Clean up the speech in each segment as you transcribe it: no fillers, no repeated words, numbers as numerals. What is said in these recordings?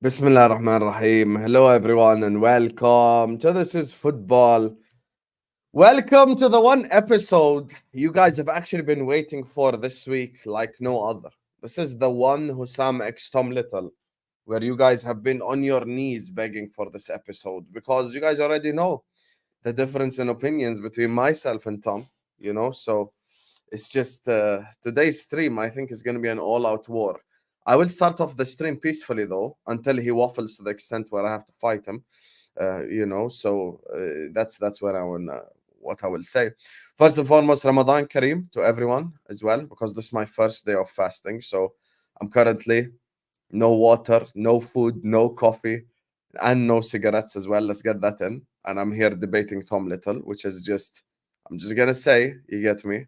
Bismillah ar-Rahman ar-Rahim. Hello everyone and welcome to This is Football. Welcome to the one episode you guys have actually been waiting for this week like no other. This is the one Husam X Tom Little, where you guys have been on your knees begging for this episode because you guys already know the difference in opinions between myself and Tom, so it's just today's stream, I think, is going to be an all-out war. I will start off the stream peacefully though, until he waffles to the extent where I have to fight him. That's where what I will say. First and foremost, Ramadan Kareem to everyone as well, because this is my first day of fasting. So I'm currently no water, no food, no coffee, and no cigarettes as well. Let's get that in. And I'm here debating Tom Little, which is just, I'm just gonna say, you get me,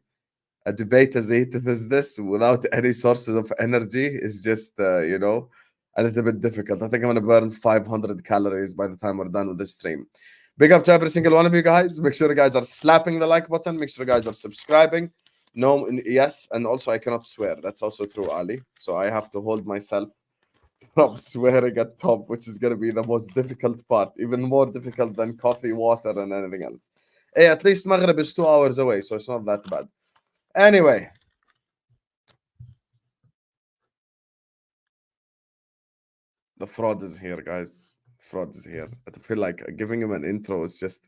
a debate as heated as this without any sources of energy is just, a little bit difficult. I think I'm going to burn 500 calories by the time we're done with this stream. Big up to every single one of you guys. Make sure you guys are slapping the like button. Make sure you guys are subscribing. No, yes, and also I cannot swear. That's also true, Ali. So I have to hold myself from swearing at top, which is going to be the most difficult part, even more difficult than coffee, water, and anything else. Hey, at least Maghrib is 2 hours away, so it's not that bad. Anyway, the fraud is here, guys. Fraud is here. I feel like giving him an intro is just,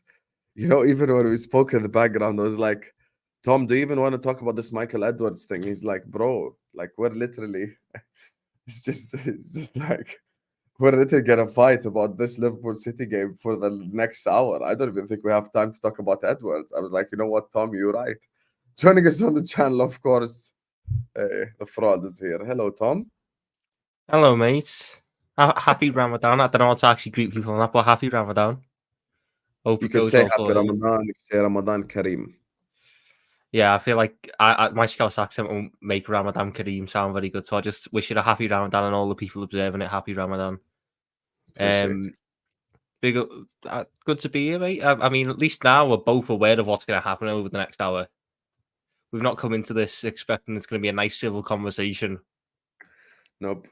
even when we spoke in the background, I was like, Tom, do you even want to talk about this Michael Edwards thing? He's like, bro, like we're literally, it's just like, we're literally gonna fight about this Liverpool City game for the next hour. I don't even think we have time to talk about Edwards. I was like, you know what, Tom, you're right. Joining us on the channel, of course, the fraud is here. Hello, Tom. Hello, mate. Happy Ramadan. I don't know how to actually greet people on that, but happy Ramadan. Hope You it could goes say well Happy for you. Ramadan. You could say Ramadan Kareem. Yeah, I feel like my Scouse accent will make Ramadan Kareem sound very good. So I just wish you a happy Ramadan and all the people observing it. Happy Ramadan. Appreciate Big good to be here, mate. I mean, at least now we're both aware of what's going to happen over the next hour. We've not come into this expecting it's going to be a nice civil conversation. Nope.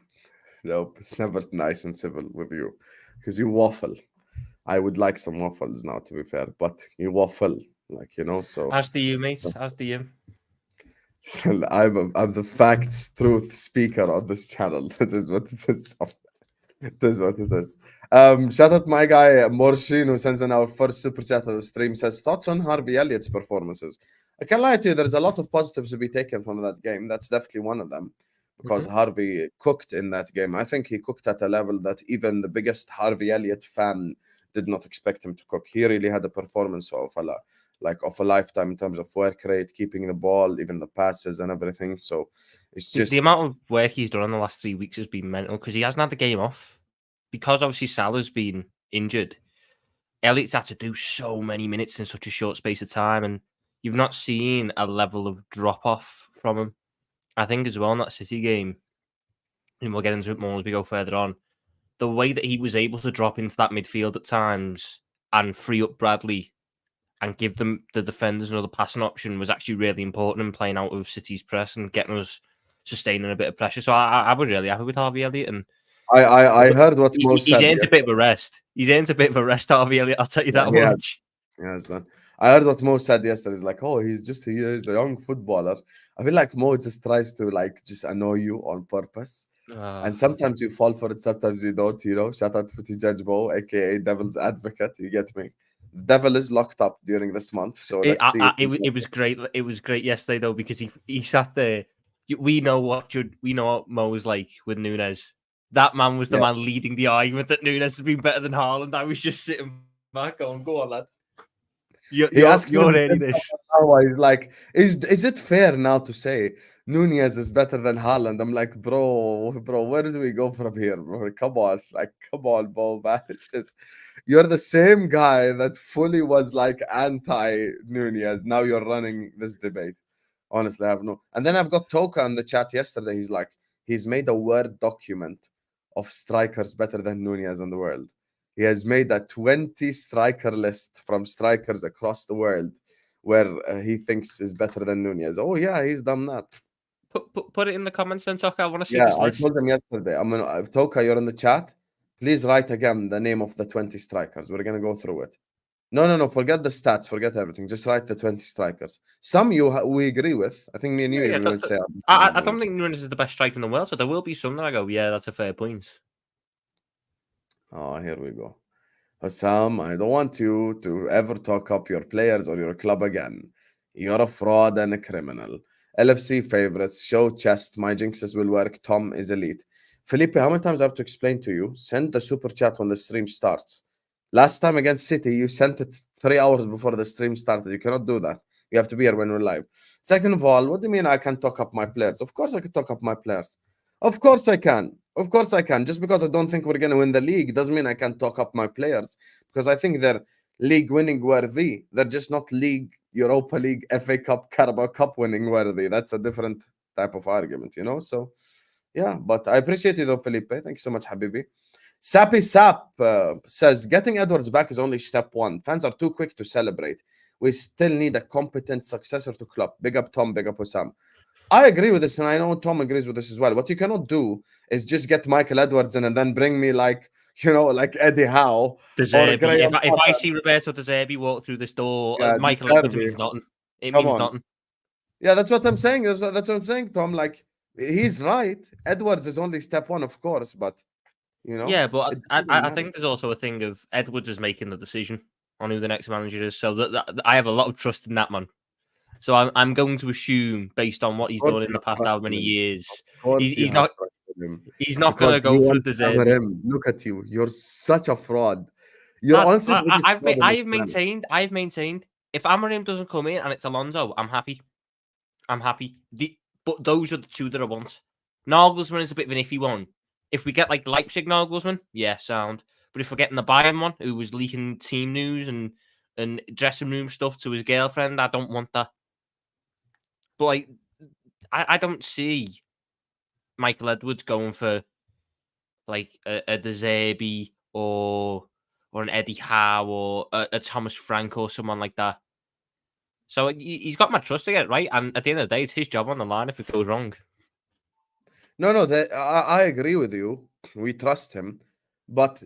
It's never nice and civil with you because you waffle. I would like some waffles now, to be fair, but you waffle, so. As do you, mate. As do you. I'm the facts truth speaker on this channel. That is what it is. It is what it is. Shout out my guy Morshin, who sends in our first super chat of the stream, says thoughts on Harvey Elliott's performances. I can't lie to you, there's a lot of positives to be taken from that game. That's definitely one of them. Because Harvey cooked in that game. I think he cooked at a level that even the biggest Harvey Elliott fan did not expect him to cook. He really had a performance of a lifetime in terms of work rate, keeping the ball, even the passes and everything. So it's just the amount of work he's done in the last 3 weeks has been mental because he hasn't had the game off. Because obviously Salah's been injured, Elliott's had to do so many minutes in such a short space of time, and you've not seen a level of drop off from him. I think as well in that City game, and we'll get into it more as we go further on, the way that he was able to drop into that midfield at times and free up Bradley and give them the defenders another passing option was actually really important in playing out of City's press and getting us sustaining a bit of pressure. So I was really happy with Harvey Elliott, and I heard what Mo said. He's earned a bit of a rest. He's earned a bit of a rest, Harvey Elliott. I'll tell you that much. Yes, man. I heard what Mo said yesterday. He's like, oh, he's a young footballer. I feel like Mo just tries to just annoy you on purpose. And sometimes you fall for it, sometimes you don't, Shout out to Judge Mo, aka Devil's Advocate. You get me? The devil is locked up during this month. So let's see. It was great. It was great yesterday though, because he sat there. We know what Mo was like with Nunes. That man was the man leading the argument that Nunes has been better than Haaland. I was just sitting back going, go on, lad. He asks you're hearing this. He's like, is it fair now to say Nunez is better than Haaland? I'm like, bro, where do we go from here, bro? Come on, bro, man. It's just, you're the same guy that fully was like anti-Nunez. Now you're running this debate. Honestly, I have no. And then I've got Toka in the chat yesterday. He's like, he's made a Word document of strikers better than Nunez in the world. He has made a 20 striker list from strikers across the world where he thinks is better than Nunez. Oh, yeah, he's done that. Put it in the comments then, Toka. I want to see this list. I told him yesterday. Toka, you're in the chat. Please write again the name of the 20 strikers. We're going to go through it. No. Forget the stats. Forget everything. Just write the 20 strikers. Some we agree with. I think me and you even would say. I don't think Nunes is the best striker in the world, so there will be some that I go, yeah, that's a fair point. Oh, here we go. Husam, I don't want you to ever talk up your players or your club again. You're a fraud and a criminal. LFC favorites, show chest, my jinxes will work, Tom is elite. Felipe, how many times I have to explain to you? Send the super chat when the stream starts. Last time against City, you sent it 3 hours before the stream started. You cannot do that. You have to be here when we're live. Second of all, what do you mean I can talk up my players? Of course I can talk up my players. Of course I can. Of course I can. Just because I don't think we're going to win the league doesn't mean I can talk up my players, because I think they're league winning worthy. They're just not league, Europa League, FA Cup, Carabao Cup winning worthy. That's a different type of argument, you know? So, yeah, but I appreciate you though, Felipe. Thank you so much, Habibi. Sappy Sap says, getting Edwards back is only step one. Fans are too quick to celebrate. We still need a competent successor to Klopp. Big up Tom, big up Husam. I agree with this, and I know Tom agrees with this as well. What you cannot do is just get Michael Edwards in and then bring me like Eddie Howe. If I see Roberto De Zerbi walk through this door, Michael Edwards means nothing. It means nothing. Yeah, that's what I'm saying. That's what I'm saying, Tom. Like, he's right. Edwards is only step one, of course, but Yeah, but I think there's also a thing of Edwards is making the decision on who the next manager is. So that I have a lot of trust in that man. So I'm going to assume, based on what he's done in the past how many years, he's not going to go for the De Zerbi. Look at you. You're such a fraud. You're honestly. I've maintained. If Amorim doesn't come in and it's Alonso, I'm happy. But those are the two that I want. Nagelsmann is a bit of an iffy one. If we get like Leipzig Nagelsmann, yeah, sound. But if we're getting the Bayern one, who was leaking team news and dressing room stuff to his girlfriend, I don't want that. But like, I don't see Michael Edwards going for like a De Zerbi or an Eddie Howe or a Thomas Frank or someone like that. So he's got my trust to get it right, and at the end of the day, it's his job on the line if it goes wrong. No, I agree with you. We trust him, but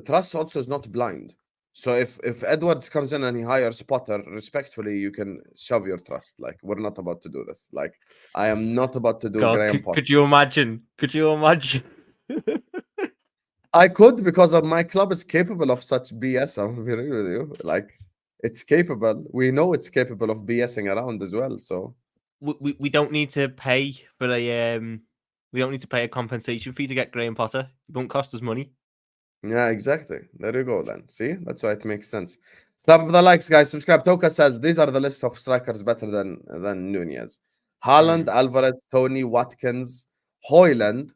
trust also is not blind. So if Edwards comes in and he hires Potter, respectfully, you can shove your trust. Like, we're not about to do this. Like, I am not about to do Graham Potter. Could you imagine? I could, because my club is capable of such BS. I'm very with you. Like, it's capable. We know it's capable of BSing around as well. So we don't need to pay for we don't need to pay a compensation fee to get Graham Potter. It won't cost us money. Yeah, exactly. There you go then. See? That's why it makes sense. Stop the likes, guys. Subscribe. Toka says these are the list of strikers better than Nunez. Haaland, Alvarez, Tony, Watkins, Hoyland,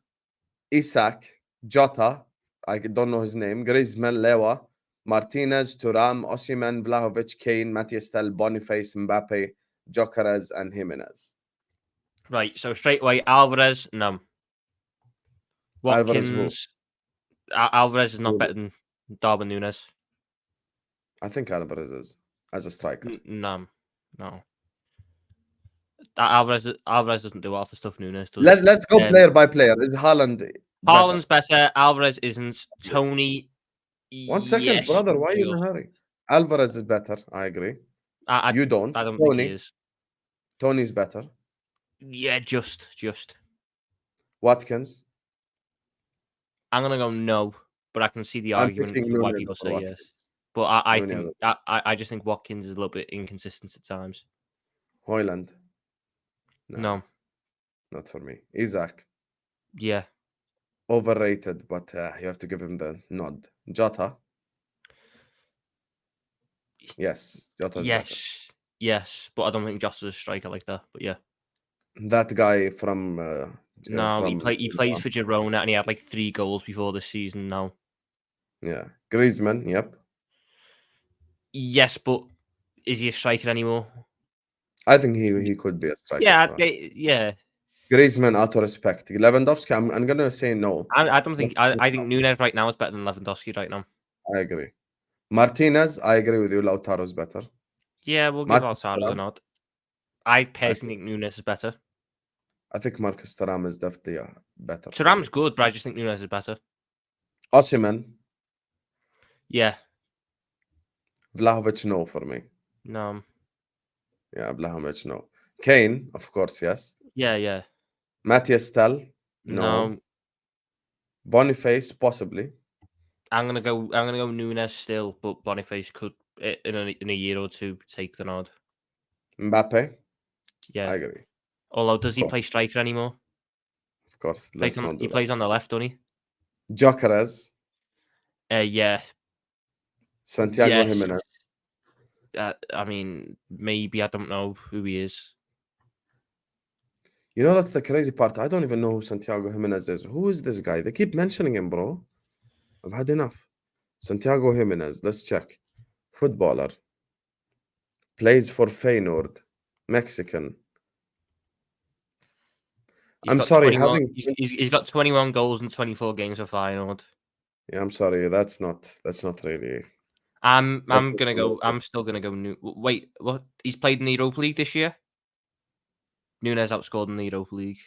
Isak, Jota, I don't know his name, Griezmann, Lewa, Martinez, Thuram, Osimhen, Vlahovic, Kane, Matthias Tel, Boniface, Mbappe, Gyökeres, and Jimenez. Right, so straight away, Alvarez, no. Watkins, Alvarez is not better than Darwin Núñez. I think Alvarez is, as a striker. No. Alvarez doesn't do half the stuff Núñez does. Let's go player by player. Is Haaland Haaland's better. Alvarez isn't. Tony. 1 second, brother. Why are you in a hurry? Alvarez is better. I agree. You don't. I don't think he is. Tony's better. Yeah, just. Watkins. I'm gonna go no, but I can see the argument for why people say yes. But I just think Watkins is a little bit inconsistent at times. Hoyland. No. Not for me. Isak. Yeah. Overrated, but you have to give him the nod. Jota. Yes. Jota's better. Yes, but I don't think Jota's a striker like that. But yeah. That guy from... he plays for Girona and he had like 3 goals before this season now. Yeah. Griezmann, yep. Yes, but is he a striker anymore? I think he could be a striker. Yeah. Griezmann, out of respect. Lewandowski, I'm going to say no. I don't think... I think Núñez right now is better than Lewandowski right now. I agree. Martinez, I agree with you. Lautaro's better. Yeah, we'll give Lautaro the nod. I personally think Núñez is better. I think Marcus Thuram is definitely better. Thuram's good, but I just think Núñez is better. Osimhen, Yeah. Vlahovic, no for me. No. Yeah, Vlahovic, no. Kane, of course, yes. Yeah. Matthias Tell, no. No. Boniface, possibly. I'm gonna go Nunes still, but Boniface could in a year or two take the nod. Mbappe, Yeah. I agree. Although, does he Cool. play striker anymore? Of course, let's not He do that. plays on the left, doesn't he? Gyökeres, Yeah. Santiago Yes. Jimenez. I mean, maybe I don't know who he is. You know, that's the crazy part. I don't even know who Santiago Jimenez is. Who is this guy? They keep mentioning him, bro. I've had enough. Santiago Jimenez, let's check. Footballer. Plays for Feyenoord. Mexican. He's I'm got sorry, 21. having He's got 21 goals and 24 games for Feyenoord. yeah, I'm sorry, that's not really I'm that's gonna not go. I'm still gonna go. Wait, what? He's played in the Europa League this year. Nunes outscored in the Europa League.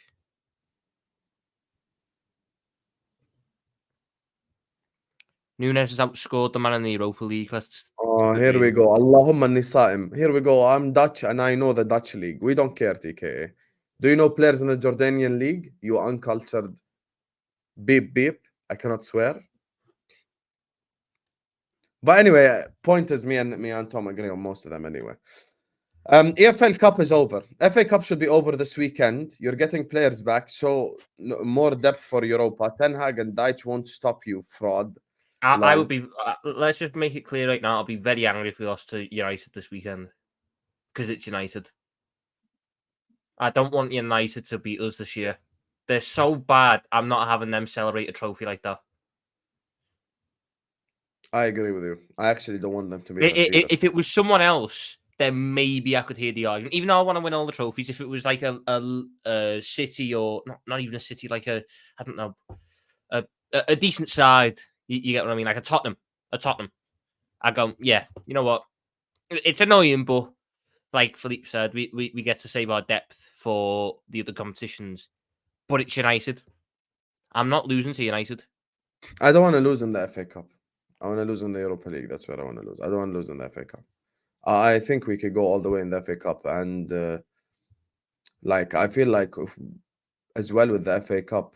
Nunes has outscored the man in the Europa League. Let's Oh, here we go. Allahumma nisa'im. Here we go. I'm Dutch and I know the Dutch league. We don't care, TK. Do you know players in the Jordanian league? You uncultured beep beep. I cannot swear. But anyway, point is me and Tom agree on most of them anyway. EFL Cup is over. FA Cup should be over this weekend. You're getting players back, so more depth for Europa. Ten Hag and Deitch won't stop you, fraud. I would be. Let's just make it clear right now. I'll be very angry if we lost to United this weekend because it's United. I don't want United to beat us this year. They're so bad. I'm not having them celebrate a trophy like that. I agree with you. I actually don't want them to beat us either. If it was someone else, then maybe I could hear the argument. Even though I want to win all the trophies, if it was like a City or not even a City, like I don't know, a decent side, you get what I mean, like a Tottenham. I go, yeah, you know what? It's annoying, but like Philippe said, we get to save our depth for the other competitions. But it's United. I'm not losing to United. I don't want to lose in the FA Cup. I want to lose in the Europa League. That's where I want to lose. I don't want to lose in the FA Cup. I think we could go all the way in the FA Cup, and like I feel like as well with the FA Cup,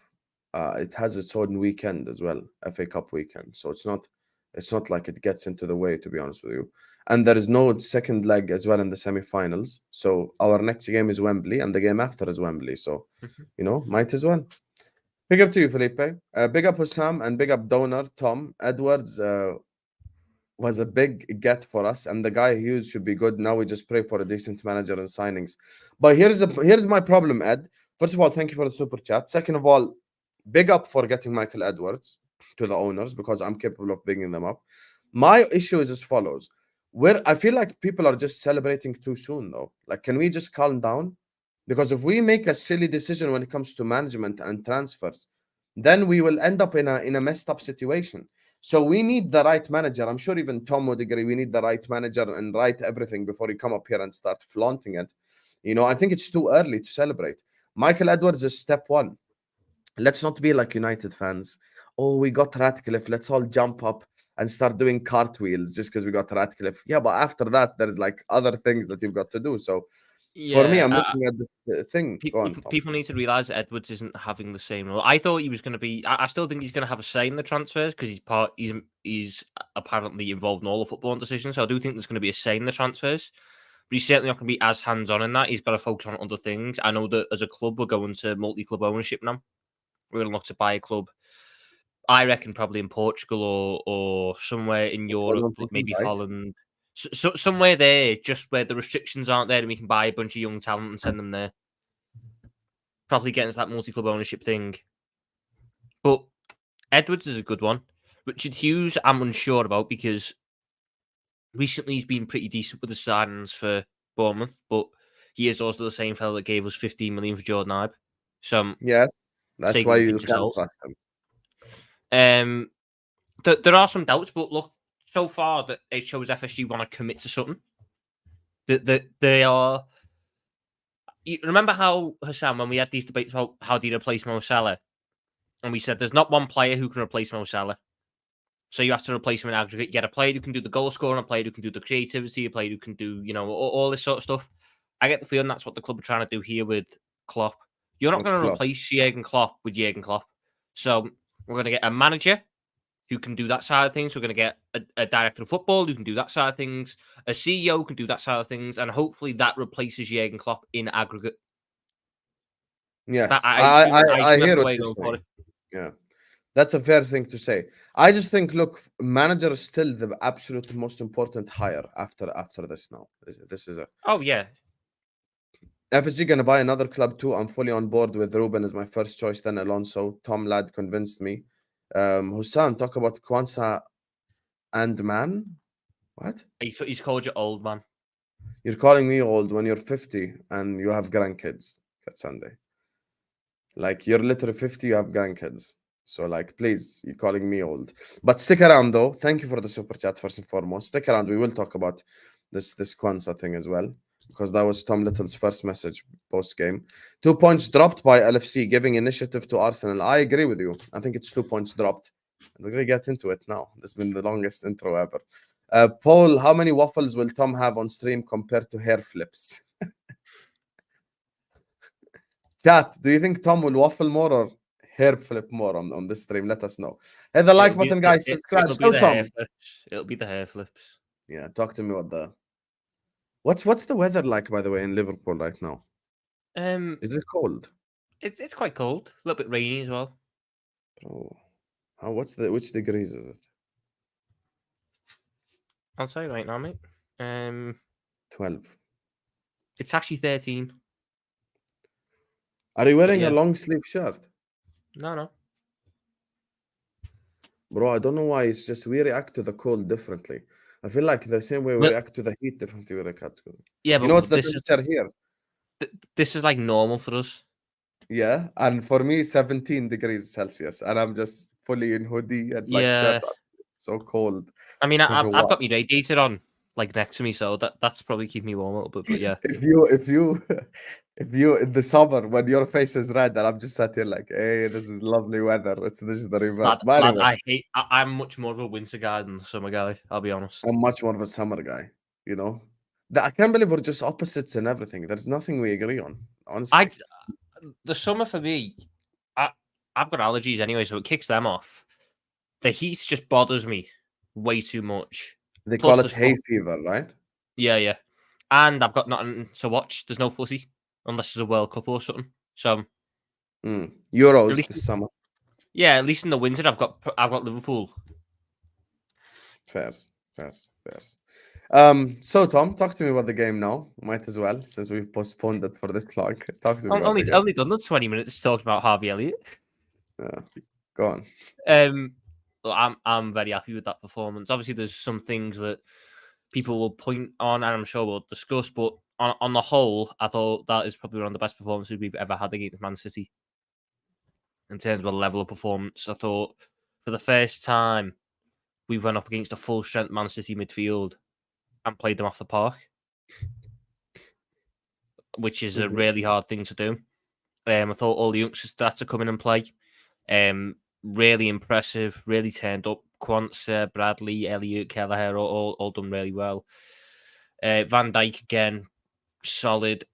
it has its own weekend as well, FA Cup weekend. So it's not like it gets into the way, to be honest with you. And there is no second leg as well in the semi-finals. So our next game is Wembley, and the game after is Wembley. So might as well. Big up to you, Felipe. Big up Husam and big up donor Tom Edwards. Was a big get for us, and the guy Hughes should be good. Now we just pray for a decent manager and signings. But here's my problem, Ed. First of all, thank you for the super chat. Second of all, big up for getting Michael Edwards to the owners because I'm capable of bigging them up. My issue is as follows: where I feel like people are just celebrating too soon, though. Like, can we just calm down? Because if we make a silly decision when it comes to management and transfers, then we will end up in a messed up situation. So we need the right manager. I'm sure even Tom would agree. We need the right manager and right everything before you come up here and start flaunting it. I think it's too early to celebrate. Michael Edwards is step one. Let's not be like United fans. Oh, we got Ratcliffe. Let's all jump up and start doing cartwheels just because we got Ratcliffe. Yeah, but after that, there's like other things that you've got to do. So for me, I'm looking at this thing. People need to realize that Edwards isn't having the same role. I thought he was going to be. I still think he's going to have a say in the transfers because he's apparently involved in all the footballing decisions. So I do think there's going to be a say in the transfers, but he's certainly not going to be as hands on in that. He's got to focus on other things. I know that as a club, we're going to multi-club ownership now. We're going to look to buy a club. I reckon probably in Portugal or somewhere in Europe, maybe Holland. So somewhere there, just where the restrictions aren't there, and we can buy a bunch of young talent and send them there. Probably getting to that multi-club ownership thing. But Edwards is a good one. Richard Hughes, I'm unsure about because recently he's been pretty decent with the signings for Bournemouth, but he is also the same fellow that gave us 15 million for Jordan Ibe. So yes, that's why you can't trust him. There are some doubts, but look, so far that it shows FSG want to commit to something. That they are. You remember how, Husam, when we had these debates about how do you replace Mo Salah, and we said there's not one player who can replace Mo Salah. So you have to replace him in aggregate. You get a player who can do the goal scoring, a player who can do the creativity, a player who can do, all this sort of stuff. I get the feeling that's what the club are trying to do here with Klopp. You're not going to replace Jurgen Klopp with Jurgen Klopp. So we're going to get a manager who can do that side of things. We're going to get a director of football who can do that side of things. A CEO who can do that side of things. And hopefully that replaces Jurgen Klopp in aggregate. Yes, I hear what you're saying. Yeah. That's a fair thing to say. I just think, look, manager is still the absolute most important hire after this now. This is a... Oh, yeah. FSG going to buy another club too. I'm fully on board with Ruben as my first choice, then Alonso. Tom Ladd convinced me. Husam, talk about Kwanzaa and man. What? He's called you old, man. You're calling me old when you're 50 and you have grandkids. That's Sunday. Like, you're literally 50, you have grandkids. So, like, please, you're calling me old. But stick around, though. Thank you for the super chat, first and foremost. Stick around. We will talk about this Kwanzaa thing as well, because that was Tom Little's first message post-game. 2 points dropped by LFC, giving initiative to Arsenal. I agree with you. I think it's 2 points dropped. And we're going to get into it now. This has been the longest intro ever. Paul, how many waffles will Tom have on stream compared to hair flips? Chat, do you think Tom will waffle more or hair flip more on this stream? Let us know. Hit the like button, guys. Subscribe. It'll be the hair flips. Yeah, talk to me what the... What's the weather like, by the way, in Liverpool right now? Is it cold? It's quite cold. A little bit rainy as well. Oh, which degrees is it? I'll tell you right now, mate. 12. It's actually 13. Are you wearing a long sleeve shirt? No. Bro, I don't know why. It's just we react to the cold differently. I feel like the same way we react to the heat differently. We react to it. Yeah, but you know what's the temperature here? This is like normal for us. Yeah, and for me, 17 degrees Celsius, and I'm just fully in hoodie and like shirt. So cold. I mean, I've got my radiator on like next to me, so that's probably keep me warm a little bit. But yeah, if you in the summer when your face is red and I'm just sat here like, hey, this is lovely weather. This is the reverse. Anyway. I'm much more of a winter guy than a summer guy. I'll be honest. I'm much more of a summer guy. You know, I can't believe we're just opposites in everything. There's nothing we agree on. Honestly, the summer for me, I've got allergies anyway, so it kicks them off. The heat just bothers me way too much. They call it hay fever, right? Yeah. And I've got nothing to watch. There's no footy unless there's a World Cup or something. So Euros this summer. Yeah, at least in the winter I've got Liverpool. Fairs. So Tom, talk to me about the game now. Might as well, since we've postponed it for this long. Talk to me about the game. Only done the 20 minutes talking about Harvey Elliott. Yeah. Go on. I'm very happy with that performance. Obviously, there's some things that people will point on, and I'm sure we'll discuss. But on the whole, I thought that is probably one of the best performances we've ever had against Man City. In terms of a level of performance, I thought for the first time we went up against a full strength Man City midfield and played them off the park, which is a really hard thing to do. I thought all the youngsters had to come in and play. Really impressive, really turned up. Quance, Bradley, Elliott, Kelleher, all done really well. Van Dijk again, solid.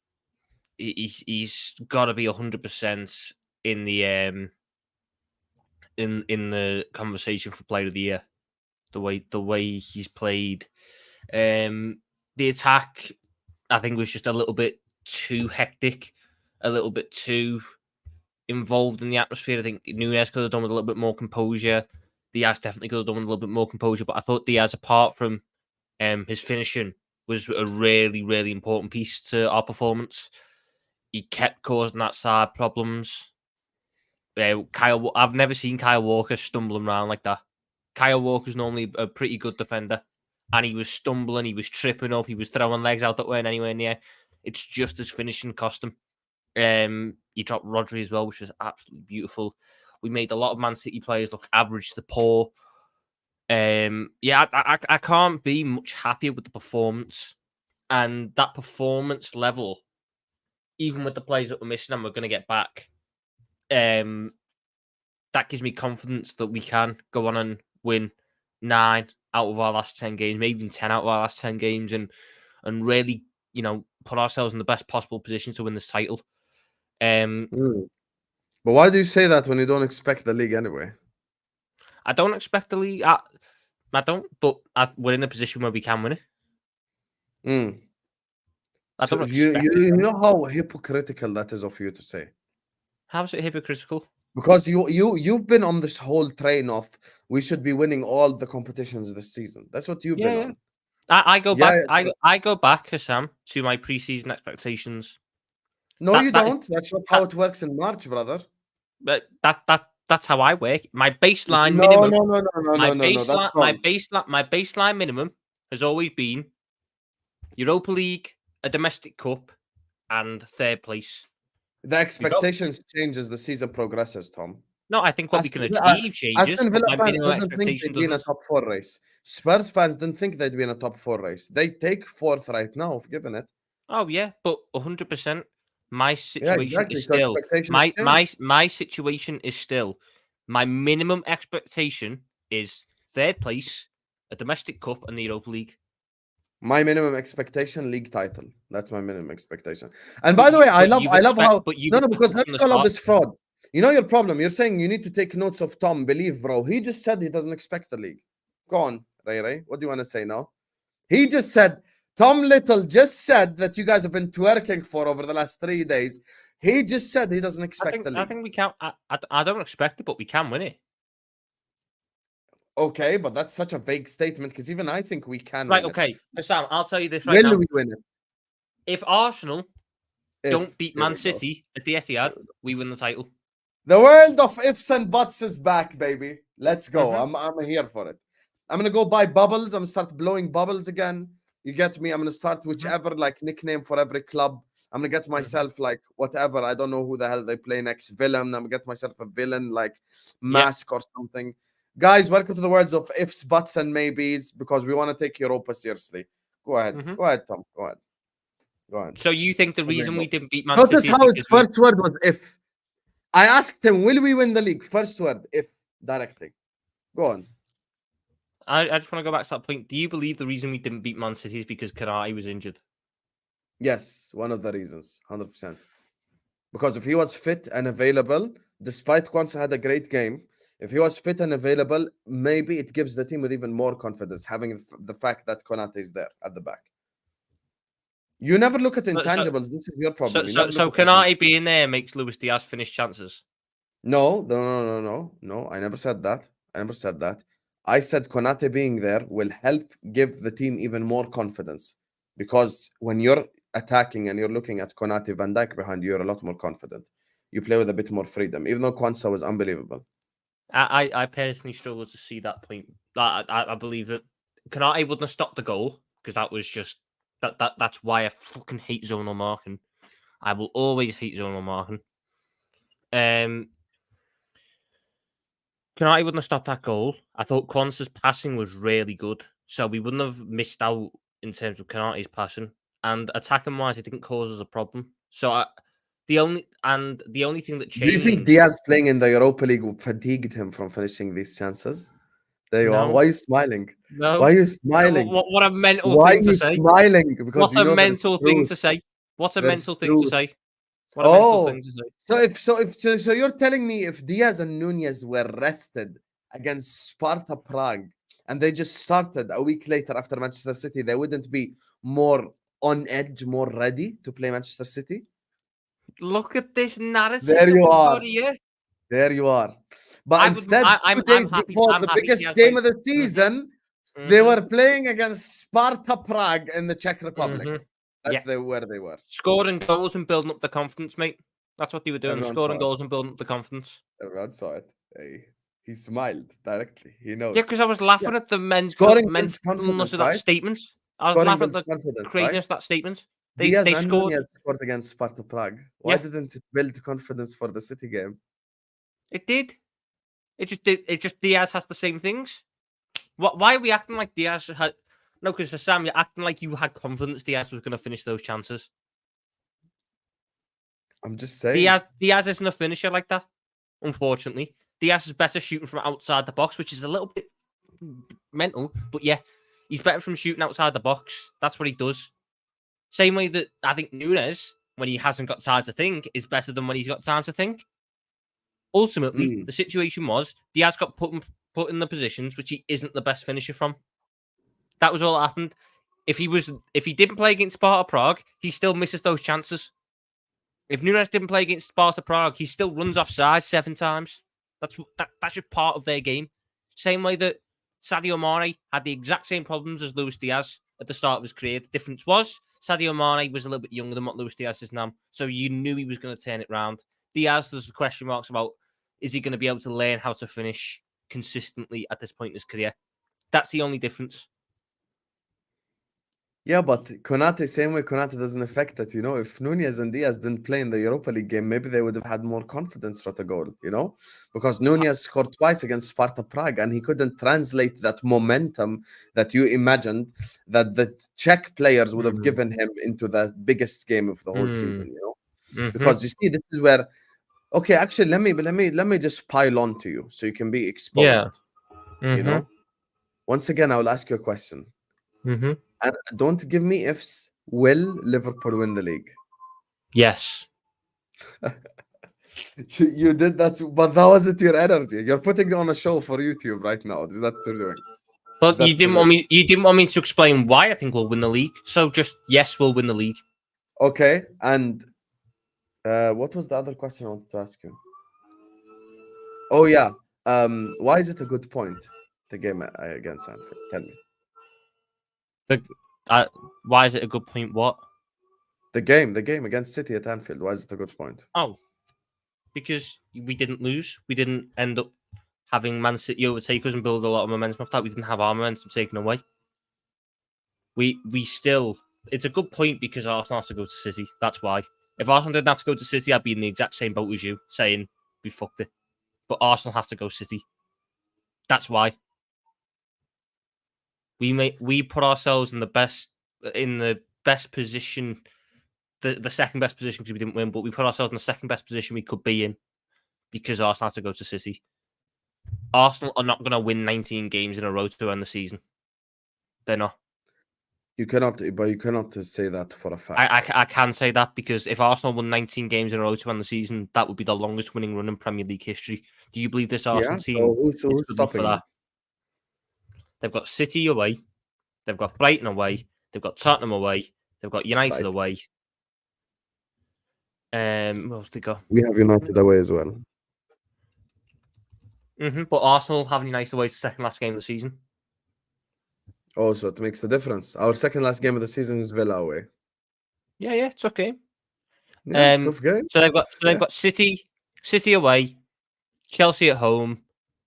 He's got to be 100% in the in the conversation for Player of the Year. The way he's played, the attack, I think, was just a little bit too hectic, a little bit too involved in the atmosphere. I think Nunez could have done with a little bit more composure. Diaz definitely could have done with a little bit more composure, but I thought Diaz, apart from his finishing, was a really, really important piece to our performance. He kept causing that side problems. I've never seen Kyle Walker stumbling around like that. Kyle Walker's normally a pretty good defender, and he was stumbling, he was tripping up, he was throwing legs out that weren't anywhere near. It's just his finishing cost him. He dropped Rodri as well, which was absolutely beautiful. We made a lot of Man City players look average to poor. I can't be much happier with the performance. And that performance level, even with the players that we're missing and we're going to get back, that gives me confidence that we can go on and win 9 out of our last 10 games, maybe even 10 out of our last 10 games, and really, put ourselves in the best possible position to win this title. But why do you say that when you don't expect the league anyway? I don't expect the league. I don't, but we're in a position where we can win it. I So don't you expect it. know how hypocritical that is of you to say. How is it hypocritical? Because you've been on this whole train of we should be winning all the competitions this season. That's what you've been on. I go Yeah, back. I go back, Husam, to my preseason expectations. No, you don't. That's not how it works in March, brother. But that's how I work. My baseline No, minimum. no. My baseline minimum has always been Europa League, a domestic cup, and 3rd place. The expectations change as the season progresses, Tom. No, I think what we can achieve changes. Aston Villa my fans minimum didn't think expectation they'd be in a doesn't. top 4 race. Spurs fans didn't think they'd be in a top 4 race. They take 4th right now, if given it. Oh yeah, but 100%. My situation exactly. is So still expectations my situation is still my minimum expectation is 3rd place, a domestic cup, and the Europa League. My minimum expectation, league title. That's my minimum expectation. And by the way, I love how because let me call out this fraud. You know your problem. You're saying you need to take notes of Tom. Believe, bro. He just said he doesn't expect the league. Go on, Ray. What do you want to say now? He just said Tom Little just said that you guys have been twerking for over the last 3 days. He just said he doesn't expect the league. I think we can. I don't expect it, but we can win it. Okay, but that's such a vague statement because even I think we can. Right. Win okay, Sam. I'll tell you this right now. Will we win it? If Arsenal don't beat Man City at the Etihad, we win the title. The world of ifs and buts is back, baby. Let's go. I'm here for it. I'm gonna go buy bubbles. I'm gonna start blowing bubbles again. You get me? I'm gonna start whichever like nickname for every club. I'm gonna get myself like whatever. I don't know who the hell they play next. Villain. I'm gonna get myself a villain like mask or something. Guys, welcome to the worlds of ifs, buts, and maybes because we want to take Europa seriously. Go ahead. Go ahead, Tom. Go ahead. So you think the reason we didn't beat Man City? Notice how his first word was if. I asked him, will we win the league? First word, if, directly. Go on. I just want to go back to that point. Do you believe the reason we didn't beat Man City is because Konate was injured? Yes, one of the reasons, 100%. Because if he was fit and available, despite Kwanzaa had a great game, if he was fit and available, maybe it gives the team with even more confidence, having the fact that Konate is there at the back. You never look at intangibles. This is your problem. So Konate being there makes Luis Diaz finish chances? No. I never said that. I said Konate being there will help give the team even more confidence. Because when you're attacking and you're looking at Konate, Van Dijk behind you, you're a lot more confident. You play with a bit more freedom, even though Kwanzaa was unbelievable. I personally struggle to see that point. I believe that Konate wouldn't have stopped the goal because that was just that's why I fucking hate zonal marking. I will always hate zonal marking. Konate wouldn't have stopped that goal. I thought Kwanzaa's passing was really good, so we wouldn't have missed out in terms of Konate's passing. And attacking wise, it didn't cause us a problem. So the only thing that changed. Do you think Diaz playing in the Europa League fatigued him from finishing these chances? There you are. Why are you smiling? No. Why are you smiling? What a mental thing to say. Why are you smiling? Because what a mental thing to say. What a mental thing to say. What a mental thing to say. So you're telling me if Diaz and Nunez were rested against Sparta Prague and they just started a week later after Manchester City, they wouldn't be more on edge, more ready to play Manchester City? Look at this narrative. There you are. There you are. But instead, I'm happy, before the biggest game of the season, they were playing against Sparta Prague in the Czech Republic. That's where they were. Scoring goals and building up the confidence, mate. That's what they were doing. Scoring goals and building up the confidence. Everyone saw it. Hey, he smiled directly. He knows. Yeah, because I was laughing at the mentalness of that statement. I was laughing at the craziness of that statement. They scored against Sparta Prague. Why didn't it build confidence for the City game? It did. It just Diaz has the same things. Why are we acting like Diaz had? No, because Sam, you're acting like you had confidence Diaz was going to finish those chances. I'm just saying. Diaz isn't a finisher like that. Unfortunately, Diaz is better shooting from outside the box, which is a little bit mental. But yeah, he's better from shooting outside the box. That's what he does. Same way that I think Nunes, when he hasn't got time to think, is better than when he's got time to think. Ultimately, the situation was Diaz got put in the positions which he isn't the best finisher from. That was all that happened. If he didn't play against Sparta Prague, he still misses those chances. If Nunes didn't play against Sparta Prague, he still runs offside 7 times. That's just part of their game. Same way that Sadio Mane had the exact same problems as Luis Diaz at the start of his career. The difference was Sadio Mane was a little bit younger than what Luis Diaz is now, so you knew he was going to turn it round. Diaz, there's question marks about, is he going to be able to learn how to finish consistently at this point in his career? That's the only difference. Yeah, but Konate, same way Konate doesn't affect it. If Nunez and Diaz didn't play in the Europa League game, maybe they would have had more confidence for the goal, because Nunez scored twice against Sparta Prague and he couldn't translate that momentum that you imagined that the Czech players would have given him into the biggest game of the whole season, because you see, this is where, okay, actually, let me just pile on to you so you can be exposed. Yeah. Once again, I will ask you a question. And don't give me ifs. Will Liverpool win the league? Yes. You did that, but that wasn't your energy. You're putting on a show for YouTube right now. Is that what you're doing? But you didn't want me to explain why I think we'll win the league. So just yes, we'll win the league. Okay. And what was the other question I wanted to ask you? Oh yeah. Why is it a good point, the game against Anfield? Tell me. Why is it a good point? What? The game against City at Anfield. Why is it a good point? Oh, because we didn't lose. We didn't end up having Man City overtake us and build a lot of momentum off that. We didn't have our momentum taken away. We still. It's a good point because Arsenal has to go to City. That's why. If Arsenal didn't have to go to City, I'd be in the exact same boat as you, saying we fucked it. But Arsenal have to go City. That's why. We put ourselves in the best position, the second best position because we didn't win, but we put ourselves in the second best position we could be in because Arsenal had to go to City. Arsenal are not going to win 19 games in a row to end the season. They're not. You cannot say that for a fact. I can say that because if Arsenal won 19 games in a row to end the season, that would be the longest winning run in Premier League history. Do you believe this Arsenal team who's is good enough for that? They've got City away, they've got Brighton away, they've got Tottenham away, they've got United away. What else they got? We have United away as well. But Arsenal having United away is the second last game of the season. Oh, so it makes a difference. Our second last game of the season is Villa away. Yeah, tough game. Tough game. So they've got City away, Chelsea at home,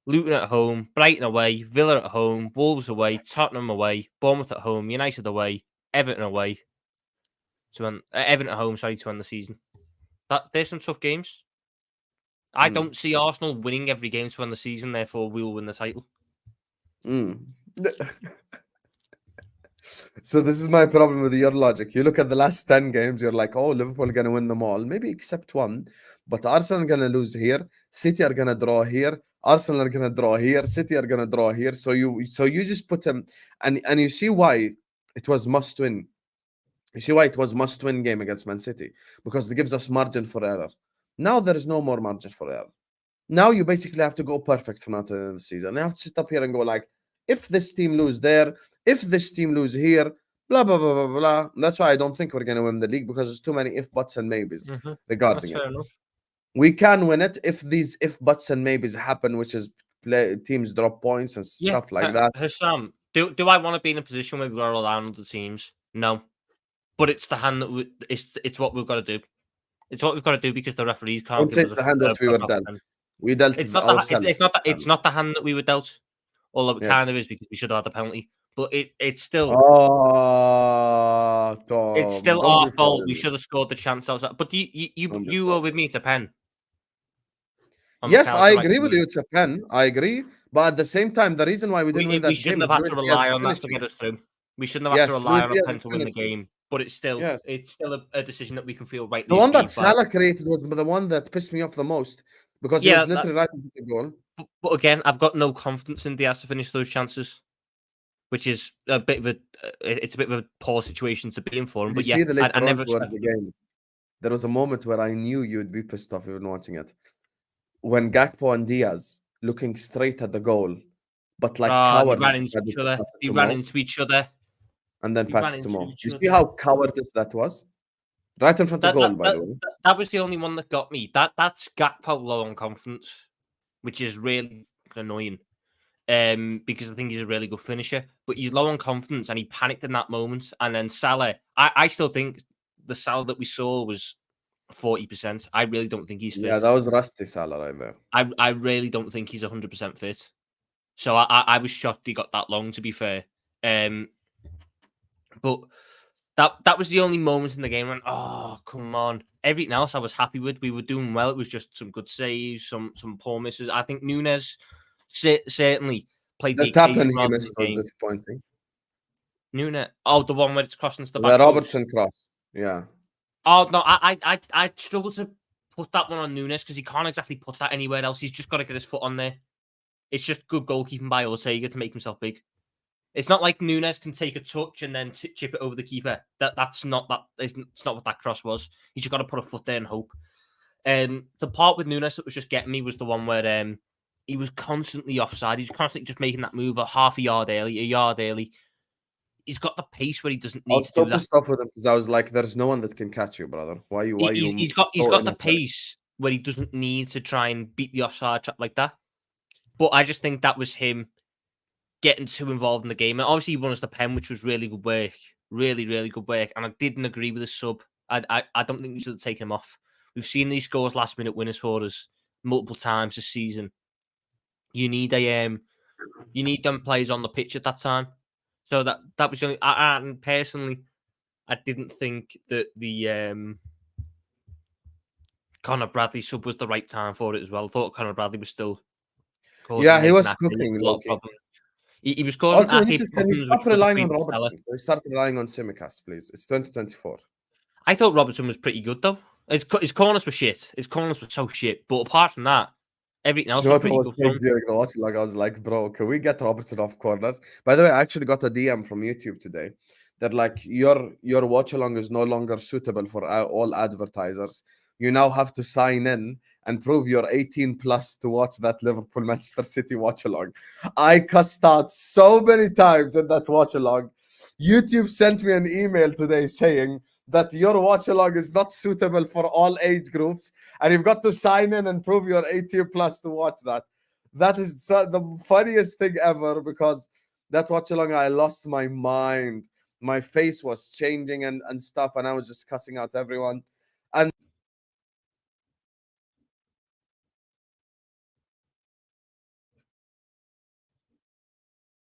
Luton at home, Brighton away, Villa at home, Wolves away, Tottenham away, Bournemouth at home, United away, Everton away. Everton at home, to end the season. There's some tough games. I don't see Arsenal winning every game to end the season. Therefore, we will win the title. So this is my problem with your logic. You look at the last 10 games, you're like, oh, Liverpool are going to win them all, maybe except one. But Arsenal are going to lose here. City are going to draw here. Arsenal are going to draw here. City are going to draw here. So you just put them, and you see why it was must win. You see why it was must win game against Man City, because it gives us margin for error. Now there is no more margin for error. Now you basically have to go perfect from now to the end of the season. You have to sit up here and go like, if this team lose there, if this team lose here, blah, blah, blah, blah, blah. That's why I don't think we're going to win the league, because there's too many if, buts, and maybes regarding it. We can win it if these if, buts, and maybes happen, which is teams drop points and stuff like that. Husam, do I want to be in a position where we're allowing other teams? No. But it's the hand that it's what we've got to do. It's what we've got to do because the referees can't. Don't say the hand that we were dealt. We dealt it ourselves. It's not the hand that we were dealt. Although it kind of is because we should have had the penalty. But it's still. It's still our fault. We should have scored the chance outside. But you were with me to pen. Yes, I agree with you. It's a pen. I agree. But at the same time, the reason why we didn't win that game, we shouldn't have had to rely on that to get us through. We shouldn't have had to rely on a pen to win the game. But it's still a decision that we can feel right. The one that Salah created was the one that pissed me off the most. because he was literally right into the goal. But again, I've got no confidence in Diaz to finish those chances, which is a bit of a poor situation to be in for him. Did But you yeah, see the later I on never towards the expected him. game? There was a moment where I knew you'd be pissed off even watching it. When Gakpo and Diaz looking straight at the goal, but like They cowards ran into decided each to other. pass it They to ran Mo into each other. and then They pass ran it to into Mo. each You see other. how cowardice that was? Right in front of goal, by the way. That was the only one that got me. That's Gakpo low on confidence, which is really annoying. Because I think he's a really good finisher, but he's low on confidence and he panicked in that moment. And then Salah, I still think the Salah that we saw was 40%. I really don't think he's fit. Yeah, that was rusty Salah right there. I really don't think he's 100% fit. So I was shocked he got that long, to be fair. But that was the only moment in the game when, oh, come on. Everything else I was happy with. We were doing well. It was just some good saves, some poor misses. I think Nunes certainly played The the tap occasion and he rather than missed the was game. disappointing. Nunes. Oh, the one where it's crossing to the The back post. Robertson cross. Yeah. Oh, no, I struggle to put that one on Nunes because he can't exactly put that anywhere else. He's just got to get his foot on there. It's just good goalkeeping by Ortega to make himself big. It's not like Nunes can take a touch and then chip it over the keeper. It's not what that cross was. He's just got to put a foot there and hope. The part with Nunes that was just getting me was the one where he was constantly offside. He was constantly just making that move a half a yard early. He's got the pace where he doesn't I need was to do so that. pissed off with him because I was like, "There's no one that can catch you, brother. Why you? He's got the pace where he doesn't need to try and beat the offside trap like that. But I just think that was him getting too involved in the game. And obviously, he won us the pen, which was really good work. Really, really good work. And I didn't agree with the sub. I don't think we should have taken him off. We've seen these scores last minute winners for us multiple times this season. You need them players on the pitch at that time. So that was only. And personally, I didn't think that the Conor Bradley sub was the right time for it as well. I thought Conor Bradley was still causing he was Nathan cooking a lot of low-key. problems. He was causing Also, Ake can you problems, stop which could have relying on been Salah. Robertson? We start relying on Simicast, please. It's 2024. I thought Robertson was pretty good though. His corners were shit. His corners were so shit. But apart from that, everything else You know was what I pretty was good saying from. during the watch? Like I was like, bro, can we get Robertson off corners? By the way, I actually got a DM from YouTube today. They're like, your watch along is no longer suitable for all advertisers. You now have to sign in and prove you're 18 plus to watch that Liverpool Manchester City watch along. I cussed out so many times in that watch along. YouTube sent me an email today saying that your watch along is not suitable for all age groups, and you've got to sign in and prove you're 18 plus to watch that. That is the funniest thing ever, because that watch along, I lost my mind. My face was changing and stuff, and I was just cussing out everyone. And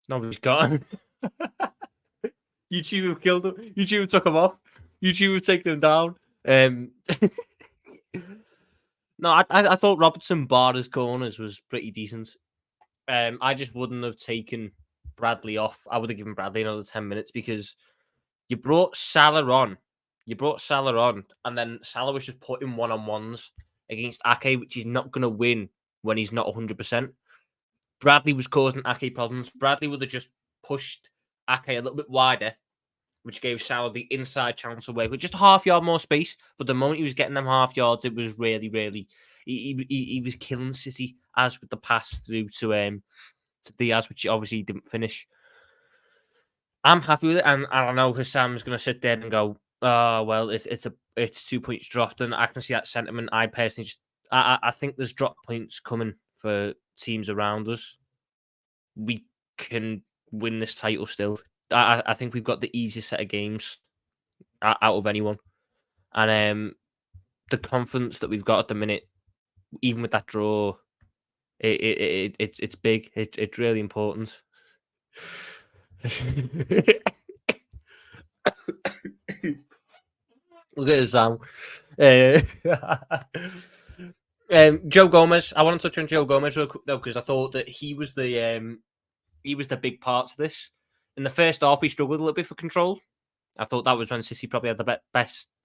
Nobody's got him. YouTube have killed him. YouTube took him off. YouTube have taken him down. No, I thought Robertson bar his corners was pretty decent. I just wouldn't have taken Bradley off. I would have given Bradley another 10 minutes because you brought Salah on. And then Salah was just putting one-on-ones against Ake, which he's not going to win when he's not 100%. Bradley was causing Ake problems. Bradley would have just pushed Ake a little bit wider, which gave Salah the inside chance away with just a half yard more space. But the moment he was getting them half yards, it was really, really... He was killing City, as with the pass through to Diaz, which obviously he didn't finish. I'm happy with it, and I know Husam's going to sit there and go, "Oh well, it's 2 points dropped," and I can see that sentiment. I personally I think there's drop points coming for teams around us. We can win this title still. I think we've got the easiest set of games out of anyone, and the confidence that we've got at the minute, even with that draw, it's big. It's really important. Look at Sam. Joe Gomez. I want to touch on Joe Gomez real quick though, because I thought that he was the big part of this. In the first half, he struggled a little bit for control. I thought that was when City probably had the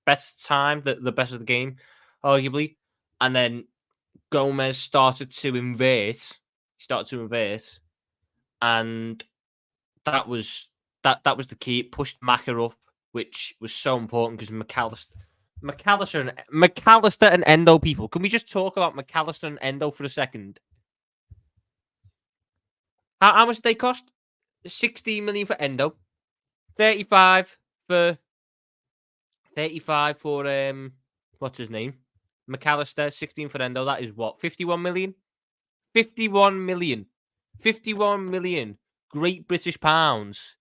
best time, the best of the game, arguably. And then Gomez started to invert. And that was the key. It pushed Maka up, which was so important because McAllister and Endo, people. Can we just talk about McAllister and Endo for a second? How much did they cost? 16 million for Endo, 35 for what's his name? McAllister, 16 for Endo. That is what? 51 million? 51 million. 51 million Great British pounds